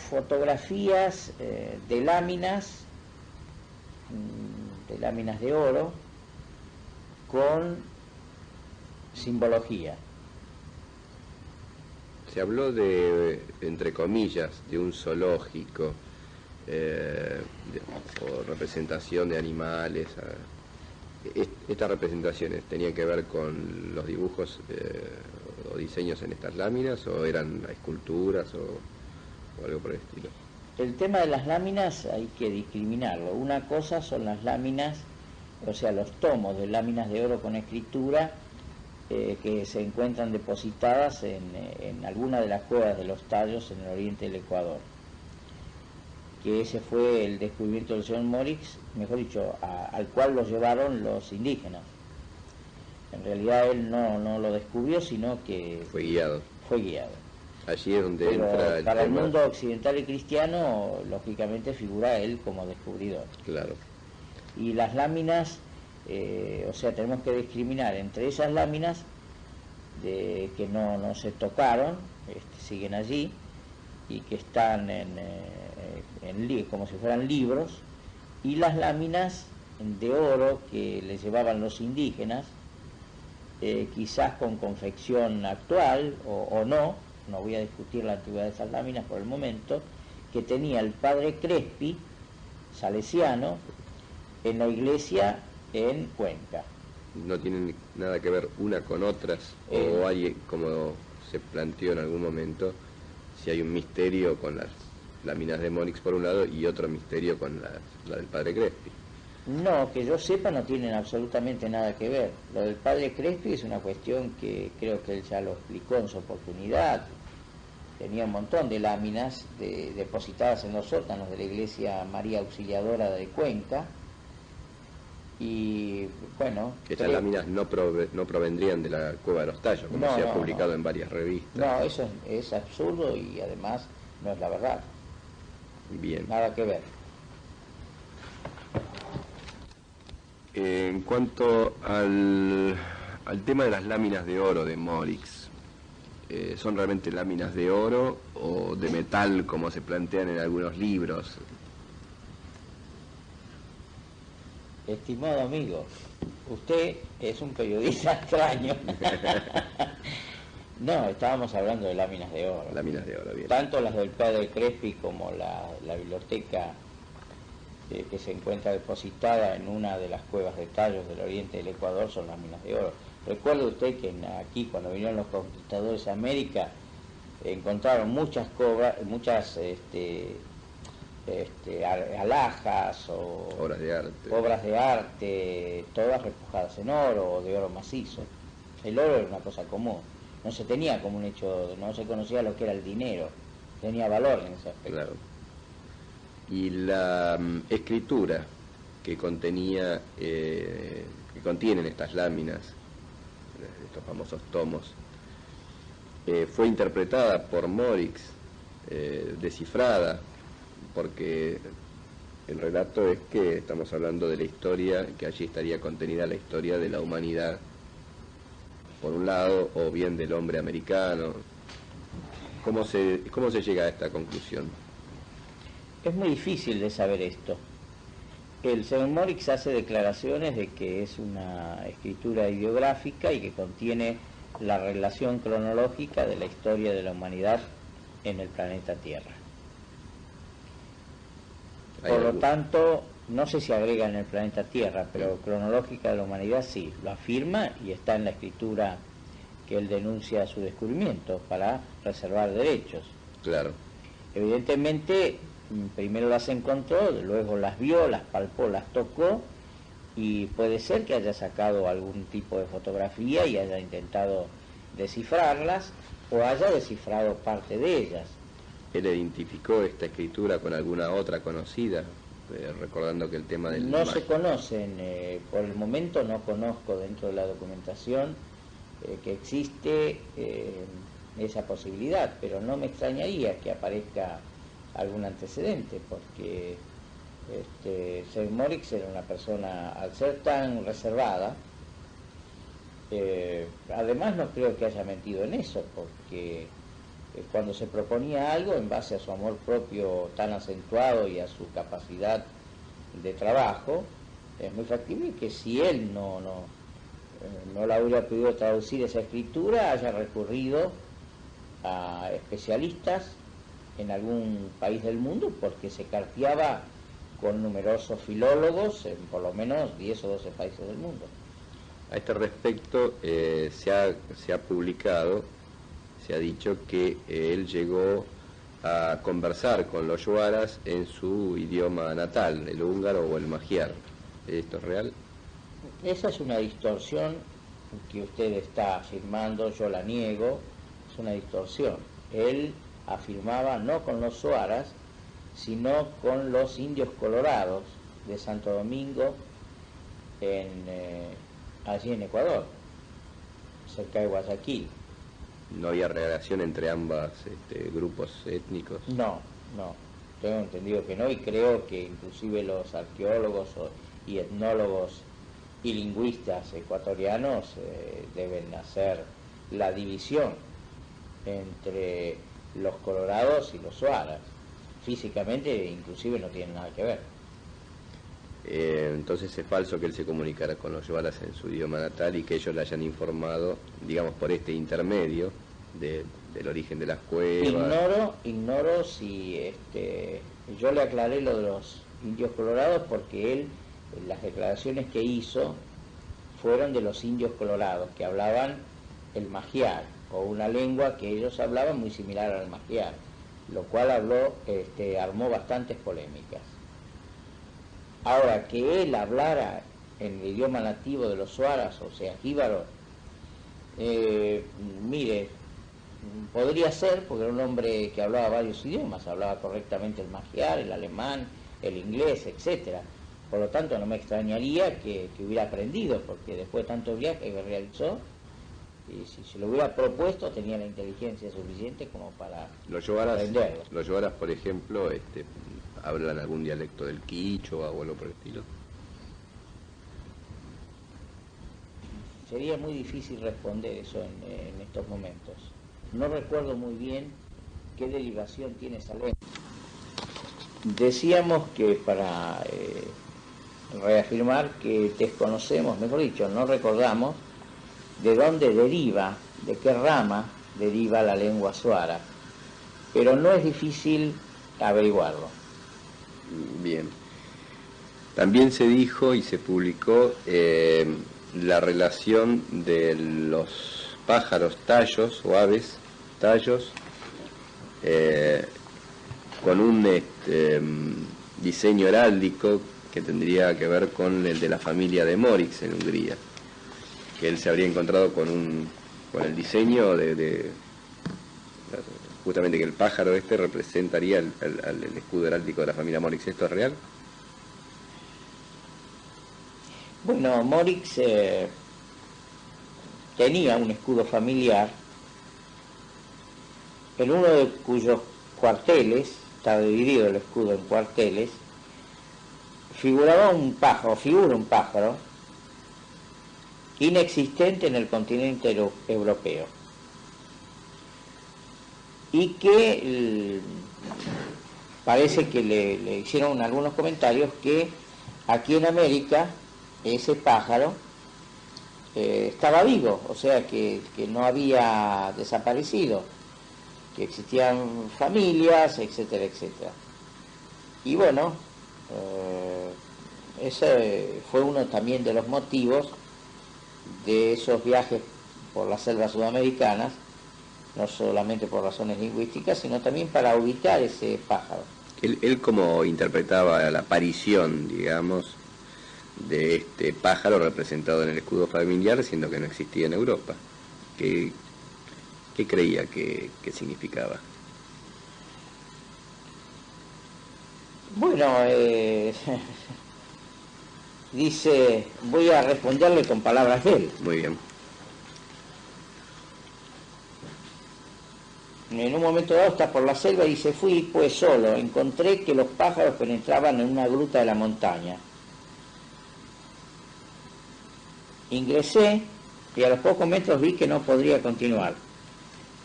fotografías de láminas de oro con simbología. Se habló de, entre comillas, de un zoológico o representación de animales. ¿Estas representaciones tenían que ver con los dibujos o diseños en estas láminas, o eran esculturas o algo por el estilo? El tema de las láminas hay que discriminarlo. Una cosa son las láminas, o sea, los tomos de láminas de oro con escritura que se encuentran depositadas en alguna de las cuevas de los Tallos en el oriente del Ecuador. Que ese fue el descubrimiento del señor Morix, mejor dicho, al cual lo llevaron los indígenas. En realidad él no lo descubrió, sino que fue guiado. Allí es donde entra para el mundo occidental y cristiano, lógicamente figura él como descubridor. Claro. Y las láminas, o sea, tenemos que discriminar entre esas láminas que no se tocaron, siguen allí, y que están como si fueran libros, y las láminas de oro que les llevaban los indígenas, quizás con confección actual o no voy a discutir la antigüedad de esas láminas por el momento, que tenía el padre Crespi, salesiano, en la iglesia en Cuenca. ¿No tienen nada que ver una con otras? ¿O hay, como se planteó en algún momento, si hay un misterio con las láminas de Morix por un lado y otro misterio con la del padre Crespi. No, que yo sepa no tienen absolutamente nada que ver. Lo del padre Crespi es una cuestión que creo que él ya lo explicó en su oportunidad. Tenía un montón de láminas depositadas en los sótanos de la iglesia María Auxiliadora de Cuenca. Y bueno... Estas láminas no provendrían de la Cueva de los Tallos, como se ha publicado en varias revistas. No, eso es absurdo y además no es la verdad. Bien. Nada que ver. En cuanto al tema de las láminas de oro de Morix, ¿son realmente láminas de oro o de metal como se plantean en algunos libros? Estimado amigo, usted es un periodista extraño. No, estábamos hablando de láminas de oro. Láminas de oro, bien. Tanto las del padre Crespi como la biblioteca que se encuentra depositada en una de las cuevas de tallos del oriente del Ecuador son láminas de oro. Recuerde usted que aquí, cuando vinieron los conquistadores a América, encontraron muchas alhajas o obras de arte, todas repujadas en oro o de oro macizo. El oro era una cosa común, no se tenía como un hecho, no se conocía lo que era el dinero, tenía valor en ese aspecto. Claro. Y la escritura que contienen estas láminas, estos famosos tomos, fue interpretada por Morix, descifrada, porque el relato es que estamos hablando de la historia, que allí estaría contenida la historia de la humanidad, por un lado, o bien del hombre americano. ¿Cómo se llega a esta conclusión? Es muy difícil de saber esto. El señor Morix hace declaraciones de que es una escritura ideográfica y que contiene la relación cronológica de la historia de la humanidad en el planeta Tierra. Por lo tanto, no sé si agrega en el planeta Tierra, pero cronológica de la humanidad sí, lo afirma y está en la escritura que él denuncia su descubrimiento para reservar derechos. Claro. Evidentemente, primero las encontró, luego las vio, las palpó, las tocó, y puede ser que haya sacado algún tipo de fotografía y haya intentado descifrarlas, o haya descifrado parte de ellas. ¿Él identificó esta escritura con alguna otra conocida? Recordando que el tema del... No se conocen, por el momento no conozco dentro de la documentación que existe esa posibilidad, pero no me extrañaría que aparezca algún antecedente, porque Sir Morix era una persona, al ser tan reservada, además no creo que haya mentido en eso, porque cuando se proponía algo en base a su amor propio tan acentuado y a su capacidad de trabajo, es muy factible que si él no la hubiera podido traducir esa escritura, haya recurrido a especialistas en algún país del mundo, porque se carteaba con numerosos filólogos en por lo menos 10 o 12 países del mundo. A este respecto se ha publicado, se ha dicho que él llegó a conversar con los yuaras en su idioma natal, el húngaro o el magiar. ¿Esto es real? Esa es una distorsión que usted está afirmando, yo la niego, es una distorsión. Él afirmaba no con los yuaras, sino con los indios colorados de Santo Domingo, allí en Ecuador, cerca de Guayaquil. ¿No había relación entre ambos grupos étnicos? No, tengo entendido que no, y creo que inclusive los arqueólogos y etnólogos y lingüistas ecuatorianos deben hacer la división entre los colorados y los suaras. Físicamente inclusive no tienen nada que ver. Entonces es falso que él se comunicara con los yuaras en su idioma natal y que ellos le hayan informado, digamos, por este intermedio del origen de las cuevas. Ignoro si yo le aclaré lo de los indios colorados porque él, las declaraciones que hizo fueron de los indios colorados que hablaban el magiar, o una lengua que ellos hablaban muy similar al magiar, lo cual armó bastantes polémicas. Ahora, que él hablara en el idioma nativo de los suaras, o sea, jíbaro, mire, podría ser, porque era un hombre que hablaba varios idiomas, hablaba correctamente el magiar, el alemán, el inglés, etcétera. Por lo tanto, no me extrañaría que hubiera aprendido, porque después de tantos viajes que realizó, y si se lo hubiera propuesto, tenía la inteligencia suficiente como para aprenderlo. Los yoaras, por ejemplo, hablan algún dialecto del quichua o algo por el estilo. Sería muy difícil responder eso en estos momentos. No recuerdo muy bien qué derivación tiene esa lengua. Decíamos que para reafirmar que desconocemos, mejor dicho, no recordamos de dónde deriva, de qué rama deriva la lengua suara, pero no es difícil averiguarlo. Bien. También se dijo y se publicó la relación de los pájaros tallos o aves tallos con un diseño heráldico que tendría que ver con el de la familia de Morix en Hungría, que él se habría encontrado con el diseño de justamente que el pájaro representaría el escudo heráldico de la familia Morix. ¿Esto es real? Bueno, Morix tenía un escudo familiar en uno de cuyos cuarteles, está dividido el escudo en cuarteles, figura un pájaro inexistente en el continente europeo y que parece que le hicieron algunos comentarios que aquí en América ese pájaro estaba vivo, o sea que no había desaparecido, que existían familias, etcétera, etcétera. Y bueno, ese fue uno también de los motivos de esos viajes por las selvas sudamericanas, no solamente por razones lingüísticas, sino también para ubicar ese pájaro. Él cómo interpretaba la aparición, digamos, de este pájaro representado en el escudo familiar, siendo que no existía en Europa. ¿Qué creía que significaba? Bueno, dice, voy a responderle con palabras de él. Muy bien. En un momento dado está por la selva y dice, fui pues solo, encontré que los pájaros penetraban en una gruta de la montaña. Ingresé y a los pocos metros vi que no podría continuar.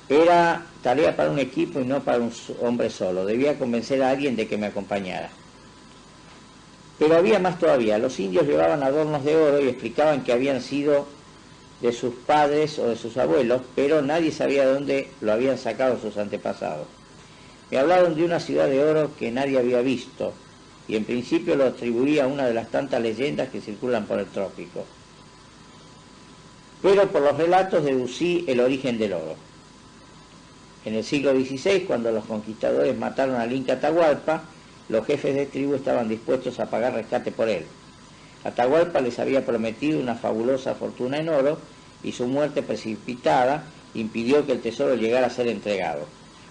Era tarea para un equipo y no para un hombre solo. Debía convencer a alguien de que me acompañara. Pero había más todavía. Los indios llevaban adornos de oro y explicaban que habían sido de sus padres o de sus abuelos, pero nadie sabía de dónde lo habían sacado sus antepasados. Me hablaron de una ciudad de oro que nadie había visto, y en principio lo atribuía a una de las tantas leyendas que circulan por el trópico. Pero por los relatos deducí el origen del oro. En el siglo XVI, cuando los conquistadores mataron al Inca Atahualpa, los jefes de tribu estaban dispuestos a pagar rescate por él. Atahualpa les había prometido una fabulosa fortuna en oro y su muerte precipitada impidió que el tesoro llegara a ser entregado.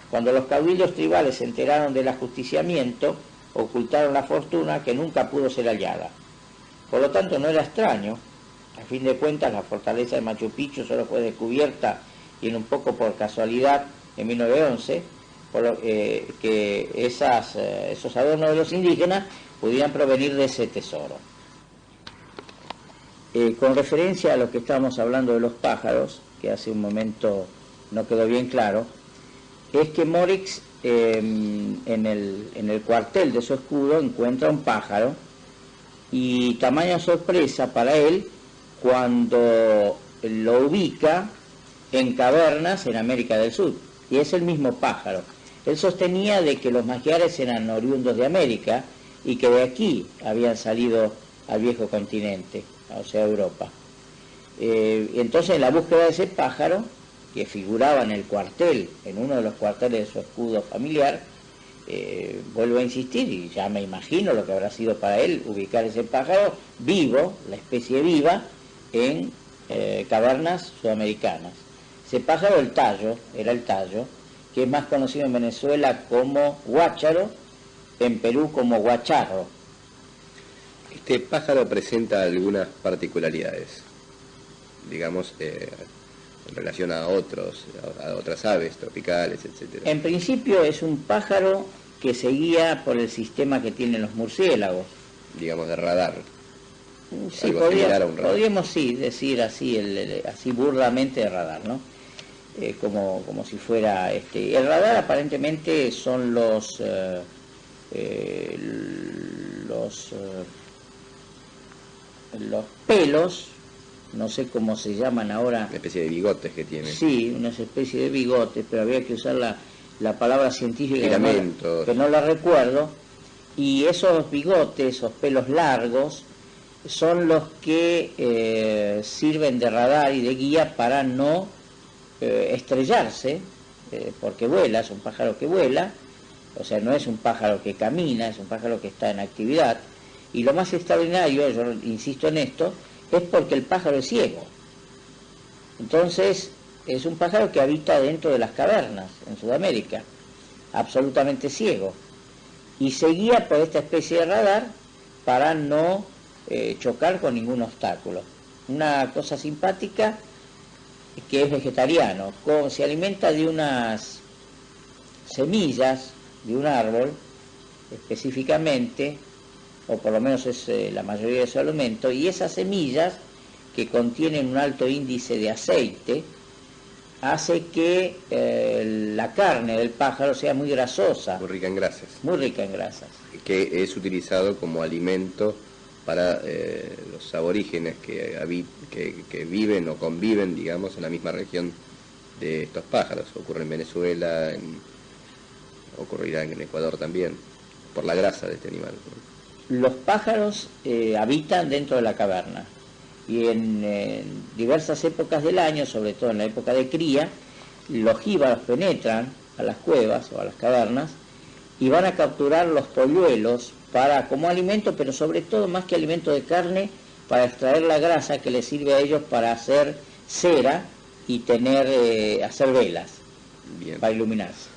Cuando los caudillos tribales se enteraron del ajusticiamiento, ocultaron la fortuna que nunca pudo ser hallada. Por lo tanto, no era extraño. A fin de cuentas, la fortaleza de Machu Picchu solo fue descubierta, y en un poco por casualidad, en 1911, por lo que esos adornos de los indígenas pudieran provenir de ese tesoro. Con referencia a lo que estábamos hablando de los pájaros, que hace un momento no quedó bien claro, es que Morix en el cuartel de su escudo encuentra un pájaro, y tamaña sorpresa para él cuando lo ubica en cavernas en América del Sur, y es el mismo pájaro. Él sostenía de que los magiares eran oriundos de América y que de aquí habían salido al viejo continente, o sea, Europa. Entonces, en la búsqueda de ese pájaro, que figuraba en el cuartel, en uno de los cuarteles de su escudo familiar, vuelvo a insistir, y ya me imagino lo que habrá sido para él ubicar ese pájaro vivo, la especie viva, en cavernas sudamericanas. Ese pájaro, era el tallo, que es más conocido en Venezuela como guácharo, en Perú como guacharro. Este pájaro presenta algunas particularidades, digamos, en relación a otras aves tropicales, etcétera. En principio es un pájaro que se guía por el sistema que tienen los murciélagos. Digamos, de radar. Sí, Algo similar a un radar. podríamos sí decir así, así burdamente de radar, ¿no? Como si fuera el radar. Aparentemente son los pelos, no sé cómo se llaman ahora. Una especie de bigotes que tiene. Sí, una especie de bigotes, pero había que usar la palabra científica Filamentos. que no la recuerdo. Y esos bigotes, esos pelos largos, son los que sirven de radar y de guía para no estrellarse, porque vuela, es un pájaro que vuela, o sea, no es un pájaro que camina, es un pájaro que está en actividad. Y lo más extraordinario, yo insisto en esto, es porque el pájaro es ciego. Entonces, es un pájaro que habita dentro de las cavernas, en Sudamérica, absolutamente ciego. Y se guía por esta especie de radar para no chocar con ningún obstáculo. Una cosa simpática, que es vegetariano, se alimenta de unas semillas de un árbol, específicamente, o por lo menos es la mayoría de su alimento, y esas semillas, que contienen un alto índice de aceite, hace que la carne del pájaro sea muy grasosa. Muy rica en grasas. Muy rica en grasas. Que es utilizado como alimento para los aborígenes que viven o conviven, digamos, en la misma región de estos pájaros. Ocurre en Venezuela, ocurrirá en Ecuador también, por la grasa de este animal. Los pájaros habitan dentro de la caverna, y en diversas épocas del año, sobre todo en la época de cría, los jíbaros penetran a las cuevas o a las cavernas y van a capturar los polluelos como alimento, pero sobre todo, más que alimento de carne, para extraer la grasa que les sirve a ellos para hacer cera y hacer velas. Bien. Para iluminarse.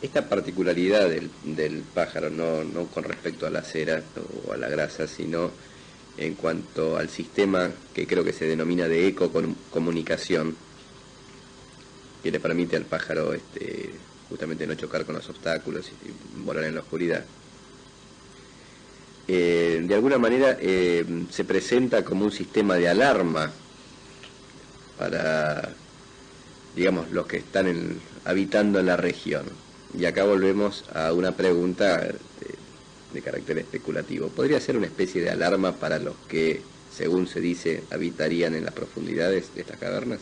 Esta particularidad del pájaro, no con respecto a la cera o a la grasa, sino en cuanto al sistema que creo que se denomina de ecocomunicación, que le permite al pájaro justamente no chocar con los obstáculos y volar en la oscuridad. De alguna manera se presenta como un sistema de alarma para, digamos, los que están habitando en la región. Y acá volvemos a una pregunta de carácter especulativo. ¿Podría ser una especie de alarma para los que, según se dice, habitarían en las profundidades de estas cavernas?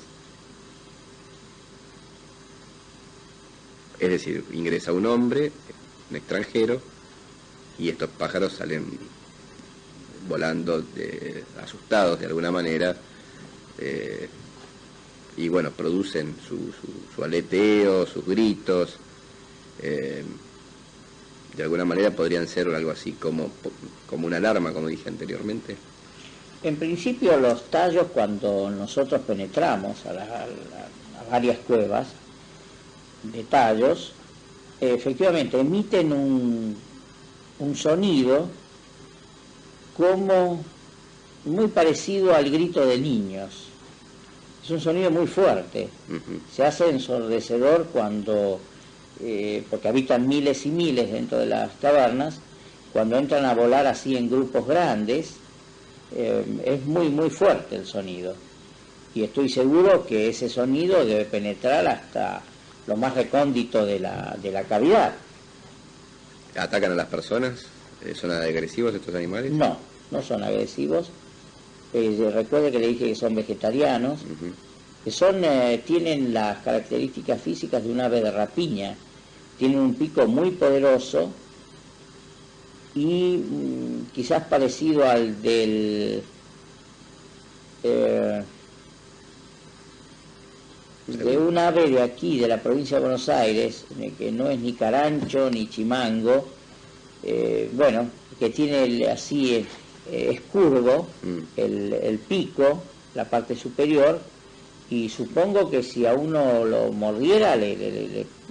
Es decir, ingresa un hombre, un extranjero, y estos pájaros salen volando asustados de alguna manera, y bueno, producen su aleteo, sus gritos. De alguna manera podrían ser algo así como una alarma, como dije anteriormente. En principio, los tallos, cuando nosotros penetramos a varias cuevas de tallos, efectivamente emiten un sonido como muy parecido al grito de niños. Es un sonido muy fuerte. Se hace ensordecedor cuando, porque habitan miles y miles dentro de las cavernas, cuando entran a volar así en grupos grandes, es muy muy fuerte el sonido. Y estoy seguro que ese sonido debe penetrar hasta lo más recóndito de la cavidad. ¿Atacan a las personas? ¿Son agresivos estos animales? No, no son agresivos. Recuerde que le dije que son vegetarianos, que tienen las características físicas de un ave de rapiña. Tienen un pico muy poderoso y quizás parecido al de un ave de aquí, de la provincia de Buenos Aires, que no es ni carancho ni chimango, bueno, que tiene es curvo el pico, la parte superior, y supongo que si a uno lo mordiera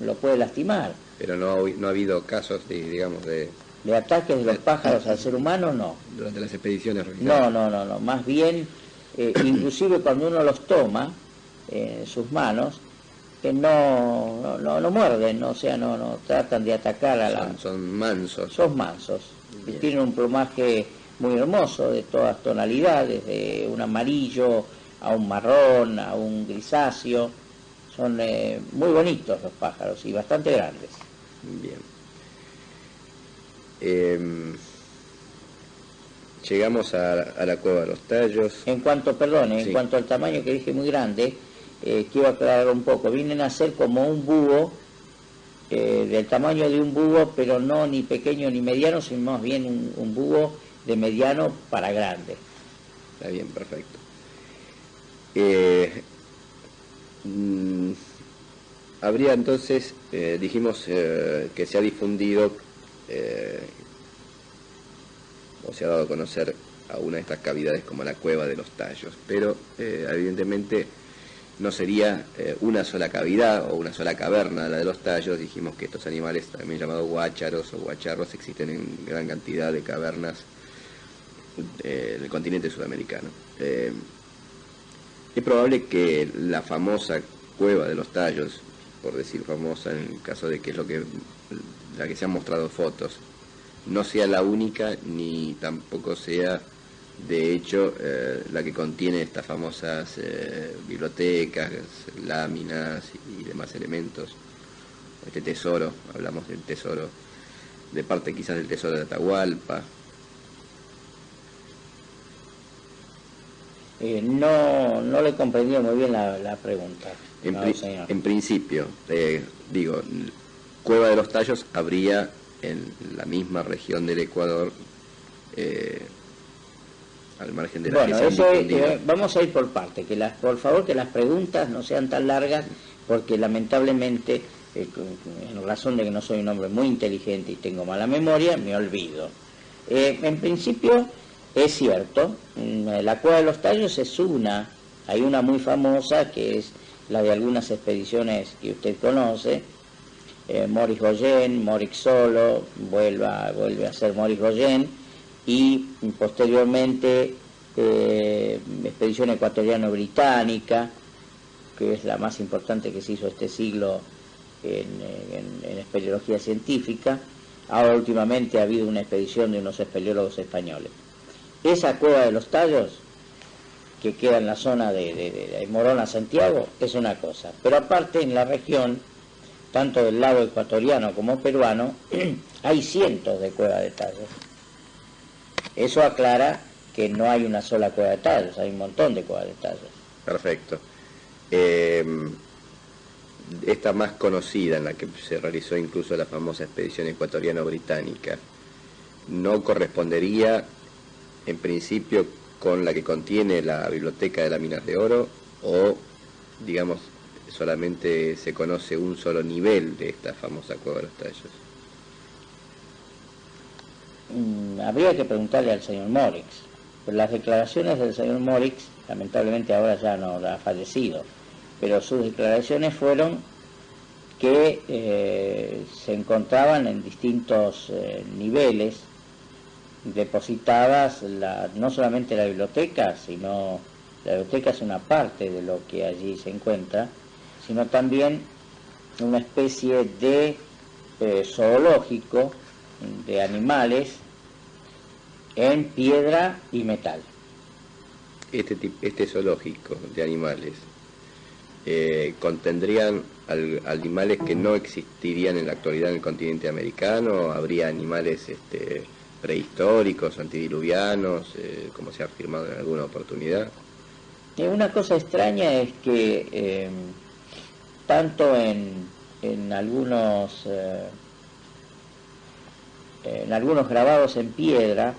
lo puede lastimar. Pero no ha habido casos de De ataques de los pájaros al ser humano, no. durante las expediciones realizadas. No, más bien, inclusive cuando uno los toma en sus manos, que no muerden, o sea, no tratan de atacar a la... Son mansos. Son mansos. Bien. Tienen un plumaje muy hermoso, de todas tonalidades, de un amarillo a un marrón, a un grisáceo. Son muy bonitos los pájaros y bastante grandes. Bien. Llegamos a la cueva de los tallos. En cuanto al tamaño que dije muy grande, quiero aclarar un poco. Vienen a ser como un búho, del tamaño de un búho, pero no ni pequeño ni mediano, sino más bien un búho de mediano para grande. Está bien, perfecto. Habría entonces, dijimos que se ha difundido o se ha dado a conocer a una de estas cavidades como la cueva de los tallos, pero evidentemente no sería una sola cavidad o una sola caverna la de los tallos. Dijimos que estos animales, también llamados guácharos o guacharros, existen en gran cantidad de cavernas del continente sudamericano. Es probable que la famosa cueva de los tallos, por decir famosa en el caso de que es la que se han mostrado fotos, no sea la única ni tampoco sea de hecho la que contiene estas famosas bibliotecas, láminas y demás elementos. Este tesoro, hablamos del tesoro, de parte quizás del tesoro de Atahualpa. No le comprendí muy bien la pregunta. En principio, digo, Cueva de los Tallos habría en la misma región del Ecuador, al margen de la bueno, eso vamos a ir por parte, por favor que las preguntas no sean tan largas, porque lamentablemente, en razón de que no soy un hombre muy inteligente y tengo mala memoria, me olvido. En principio, es cierto, la Cueva de los Tallos hay una muy famosa que es la de algunas expediciones que usted conoce, Maurice Goyen, Maurice Solo, vuelve a ser Maurice Goyen, y posteriormente expedición ecuatoriano-británica, que es la más importante que se hizo este siglo en espeleología científica. Ahora últimamente ha habido una expedición de unos espeleólogos españoles. Esa Cueva de los Tallos, que queda en la zona de Morón a Santiago, es una cosa. Pero aparte en la región, tanto del lado ecuatoriano como peruano, hay cientos de cuevas de tallos. Eso aclara que no hay una sola cueva de tallos, hay un montón de cuevas de tallos. Perfecto. Esta más conocida, en la que se realizó incluso la famosa expedición ecuatoriano-británica, ¿no correspondería en principio con la que contiene la biblioteca de láminas de oro, o digamos solamente se conoce un solo nivel de esta famosa cueva de los tallos? Habría que preguntarle al señor Morix, pero las declaraciones del señor Morix, lamentablemente ahora ya no ha fallecido, pero sus declaraciones fueron que se encontraban en distintos niveles depositadas no solamente la biblioteca, sino la biblioteca es una parte de lo que allí se encuentra, sino también una especie de zoológico de animales en piedra y metal. Este zoológico de animales contendrían animales que no existirían en la actualidad en el continente americano. ¿Habría animales prehistóricos, antediluvianos, como se ha afirmado en alguna oportunidad? Una cosa extraña es que tanto en algunos grabados en piedra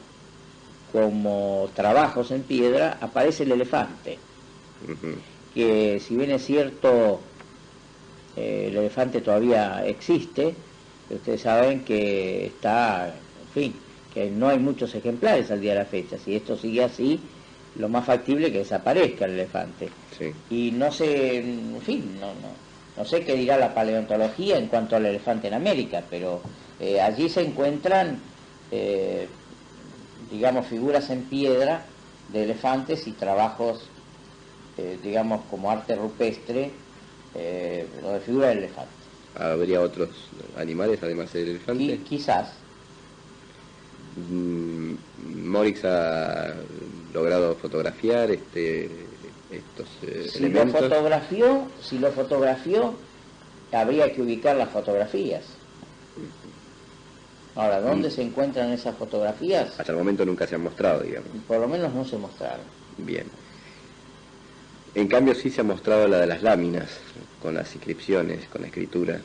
como trabajos en piedra aparece el elefante. Que si bien es cierto el elefante todavía existe. Ustedes saben que está, en fin, que no hay muchos ejemplares al día de la fecha. Si esto sigue así, lo más factible es que desaparezca el elefante. Sí. Y no sé, en fin, no sé qué dirá la paleontología en cuanto al elefante en América, pero allí se encuentran, digamos, figuras en piedra de elefantes y trabajos, digamos, como arte rupestre, lo de figura del elefante. ¿Habría otros animales además del elefante? Quizás. Morix ha logrado fotografiar estos elementos. Si lo fotografió, habría que ubicar las fotografías. Ahora, ¿dónde se encuentran esas fotografías? Hasta el momento nunca se han mostrado, digamos. Por lo menos no se mostraron. Bien. En cambio sí se ha mostrado la de las láminas, con las inscripciones, con la escritura.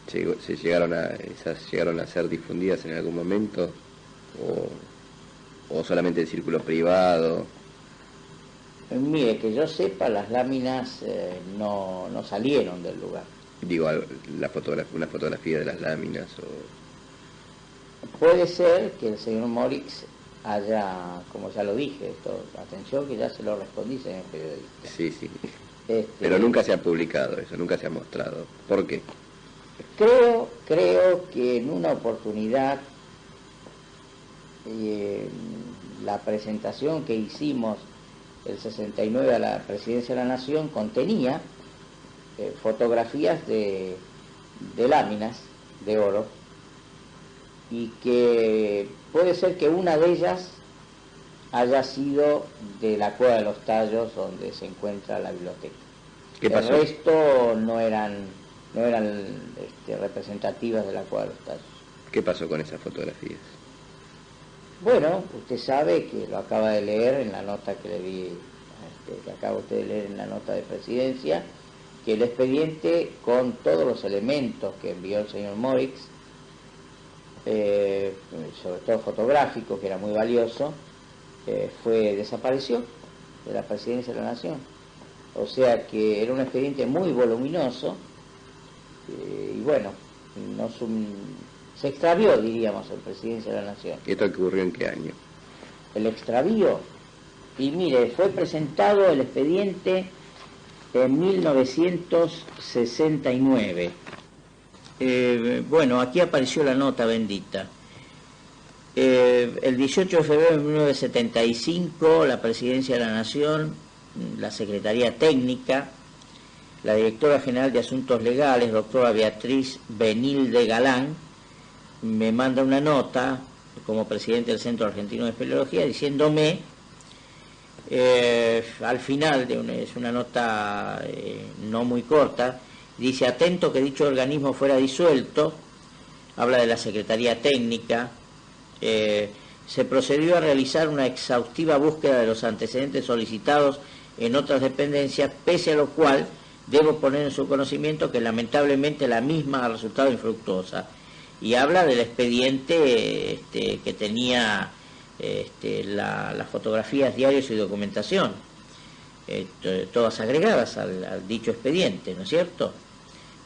¿Esas llegaron a ser difundidas en algún momento? ¿O solamente el círculo privado? Mire, que yo sepa, las láminas no salieron del lugar. Digo, una fotografía de las láminas Puede ser que el señor Morix haya, como ya lo dije, atención que ya se lo respondí, señor periodista. Sí. Pero nunca se ha publicado eso, nunca se ha mostrado. ¿Por qué? Creo que en una oportunidad la presentación que hicimos el 69 a la Presidencia de la Nación contenía fotografías de láminas de oro, y que puede ser que una de ellas haya sido de la Cueva de los Tallos, donde se encuentra la biblioteca. ¿Qué pasó? El resto no eran representativas de la Cueva de los Tallos. ¿Qué pasó con esas fotografías? Bueno, usted sabe que lo acaba de leer en la nota que le di, que acaba usted de leer en la nota de Presidencia, que el expediente con todos los elementos que envió el señor Morix, sobre todo fotográfico, que era muy valioso, desapareció de la Presidencia de la Nación. O sea que era un expediente muy voluminoso, y bueno, se extravió, diríamos, en Presidencia de la Nación. ¿Y esto ocurrió en qué año? El extravío, y mire, fue presentado el expediente en 1969. Bueno, aquí apareció la nota bendita. El 18 de febrero de 1975, la Presidencia de la Nación, la Secretaría Técnica, la Directora General de Asuntos Legales, doctora Beatriz Benilde Galán, me manda una nota como presidente del Centro Argentino de Espeleología diciéndome, al final, es una nota no muy corta, dice: atento que dicho organismo fuera disuelto, habla de la Secretaría Técnica, se procedió a realizar una exhaustiva búsqueda de los antecedentes solicitados en otras dependencias, pese a lo cual debo poner en su conocimiento que lamentablemente la misma ha resultado infructuosa. Y habla del expediente que tenía las fotografías, diarios y documentación, todas agregadas al dicho expediente, ¿no es cierto?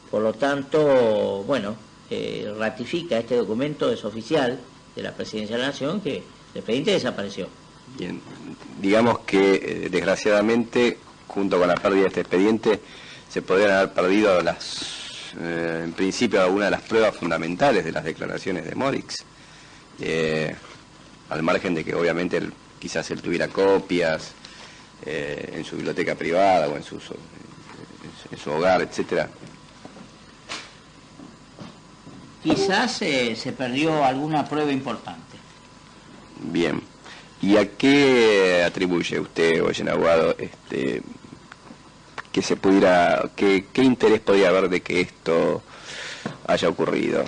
Por lo tanto, bueno, ratifica este documento, es oficial de la Presidencia de la Nación, que el expediente desapareció. Bien, digamos que desgraciadamente, junto con la pérdida de este expediente, se podrían haber perdido en principio algunas de las pruebas fundamentales de las declaraciones de Morix, al margen de que obviamente quizás él tuviera copias en su biblioteca privada o en su hogar, etcétera. Quizás se perdió alguna prueba importante. Bien. ¿Y a qué atribuye usted, Goyen Aguado, que se pudiera, qué interés podría haber de que esto haya ocurrido?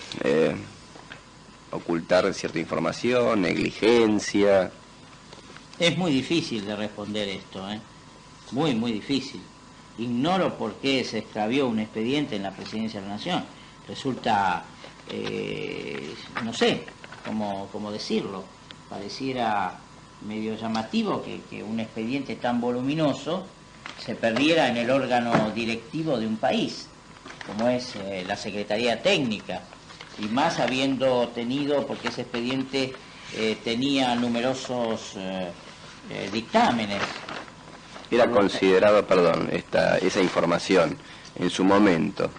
¿Ocultar cierta información, negligencia? Es muy difícil de responder esto, muy, muy difícil. Ignoro por qué se extravió un expediente en la Presidencia de la Nación. Resulta, no sé cómo decirlo, pareciera medio llamativo que un expediente tan voluminoso se perdiera en el órgano directivo de un país. como es la Secretaría Técnica, y más habiendo tenido, porque ese expediente tenía numerosos dictámenes. Era considerado, perdón, esa información en su momento,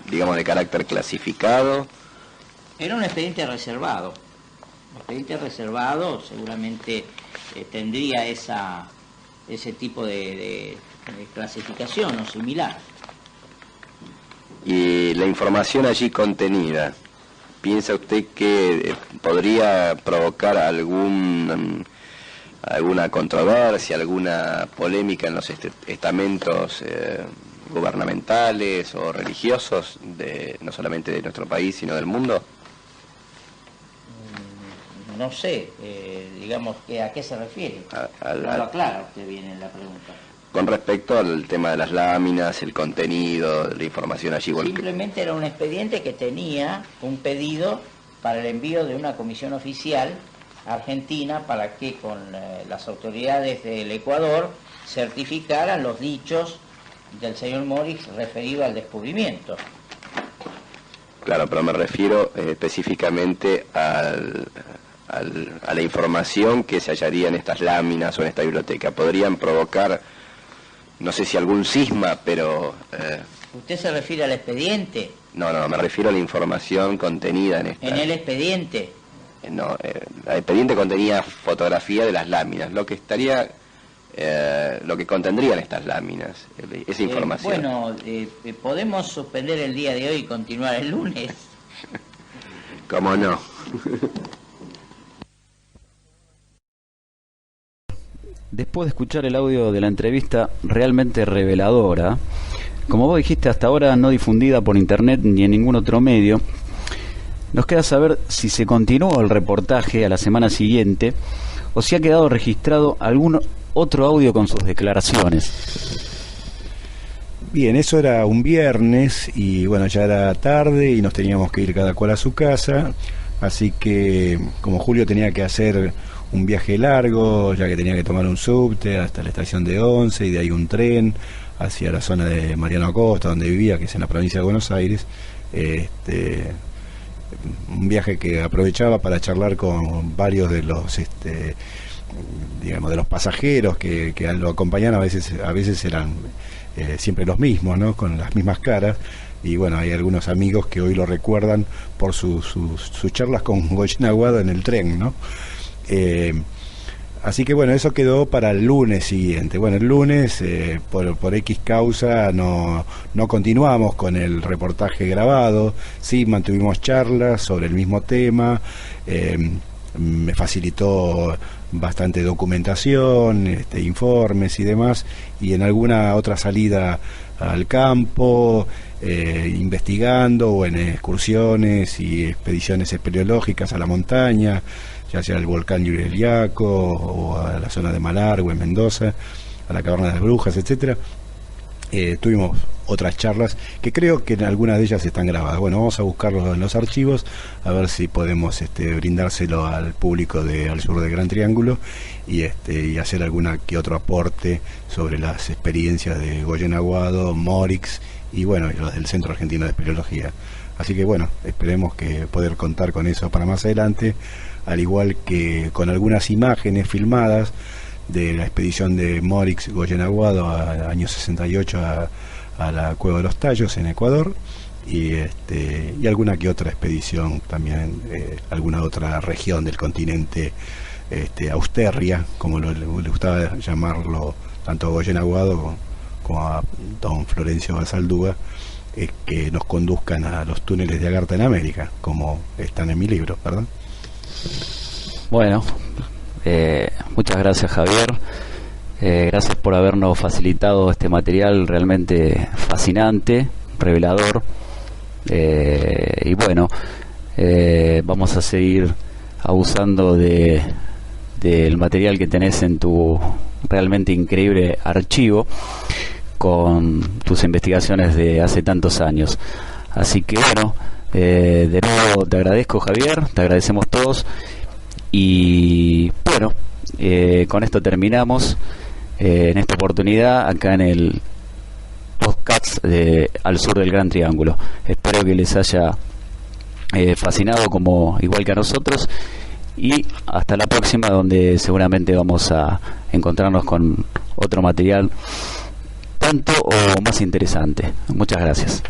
digamos, de carácter clasificado. Era un expediente reservado. Un expediente reservado seguramente tendría ese tipo de clasificación o similar. Y la información allí contenida, ¿piensa usted que podría provocar alguna controversia, alguna polémica en los estamentos gubernamentales o religiosos, no solamente de nuestro país, sino del mundo? No sé, digamos, ¿a qué se refiere? No lo aclara usted bien en la pregunta. Con respecto al tema de las láminas, el contenido, la información allí. Simplemente era un expediente que tenía un pedido para el envío de una comisión oficial argentina para que con las autoridades del Ecuador certificaran los dichos del señor Morix referido al descubrimiento. Claro, pero me refiero específicamente a la información que se hallaría en estas láminas o en esta biblioteca. Podrían provocar, no sé si algún cisma, pero... ¿Usted se refiere al expediente? No, me refiero a la información contenida en esta... ¿En el expediente? No, el expediente contenía fotografía de las láminas, lo que estaría... lo que contendrían estas láminas, esa información. Bueno, ¿podemos suspender el día de hoy y continuar el lunes? ¿Cómo no? Después de escuchar el audio de la entrevista realmente reveladora, como vos dijiste, hasta ahora no difundida por internet ni en ningún otro medio, nos queda saber si se continuó el reportaje a la semana siguiente o si ha quedado registrado algún otro audio con sus declaraciones. Bien, eso era un viernes y bueno, ya era tarde y nos teníamos que ir cada cual a su casa, así que como Julio tenía que hacer un viaje largo, ya que tenía que tomar un subte hasta la estación de Once y de ahí un tren hacia la zona de Mariano Acosta, donde vivía, que es en la provincia de Buenos Aires, un viaje que aprovechaba para charlar con varios de los digamos, de los pasajeros que lo acompañaban. A veces eran siempre los mismos, ¿no? Con las mismas caras, y bueno, hay algunos amigos que hoy lo recuerdan por sus charlas con Goyen Aguado en el tren, ¿no? Así que bueno, eso quedó para el lunes siguiente. Bueno, el lunes por X causa no continuamos con el reportaje grabado, sí mantuvimos charlas sobre el mismo tema, me facilitó bastante documentación, informes y demás, y en alguna otra salida al campo, investigando, o en excursiones y expediciones espeleológicas a la montaña, ya sea al volcán Uriel Yaco o a la zona de Malargüe en Mendoza, a la Caverna de las Brujas, etcétera. Tuvimos otras charlas que creo que en algunas de ellas están grabadas. Bueno, vamos a buscarlos en los archivos a ver si podemos brindárselo al público de Al Sur del Gran Triángulo y hacer alguna que otro aporte sobre las experiencias de Goyen Aguado, Morix y bueno, y los del Centro Argentino de Espeleología. Así que bueno, esperemos que poder contar con eso para más adelante, al igual que con algunas imágenes filmadas de la expedición de Morix Goyen Aguado a año 68 a la Cueva de los Tallos en Ecuador, y alguna que otra expedición también, alguna otra región del continente, Austerria, como le gustaba llamarlo tanto a Goyen Aguado como a don Florencio Basaldúa, que nos conduzcan a los túneles de Agartha en América, como están en mi libro, ¿verdad? Bueno, muchas gracias, Javier. Gracias por habernos facilitado este material realmente fascinante, revelador. Y bueno, vamos a seguir abusando del material que tenés en tu realmente increíble archivo con tus investigaciones de hace tantos años. Así que bueno, de nuevo te agradezco, Javier, te agradecemos todos. Y bueno, con esto terminamos en esta oportunidad acá en el podcasts de Al Sur del Gran Triángulo. Espero que les haya fascinado como igual que a nosotros, y hasta la próxima, donde seguramente vamos a encontrarnos con otro material tanto o más interesante. Muchas gracias.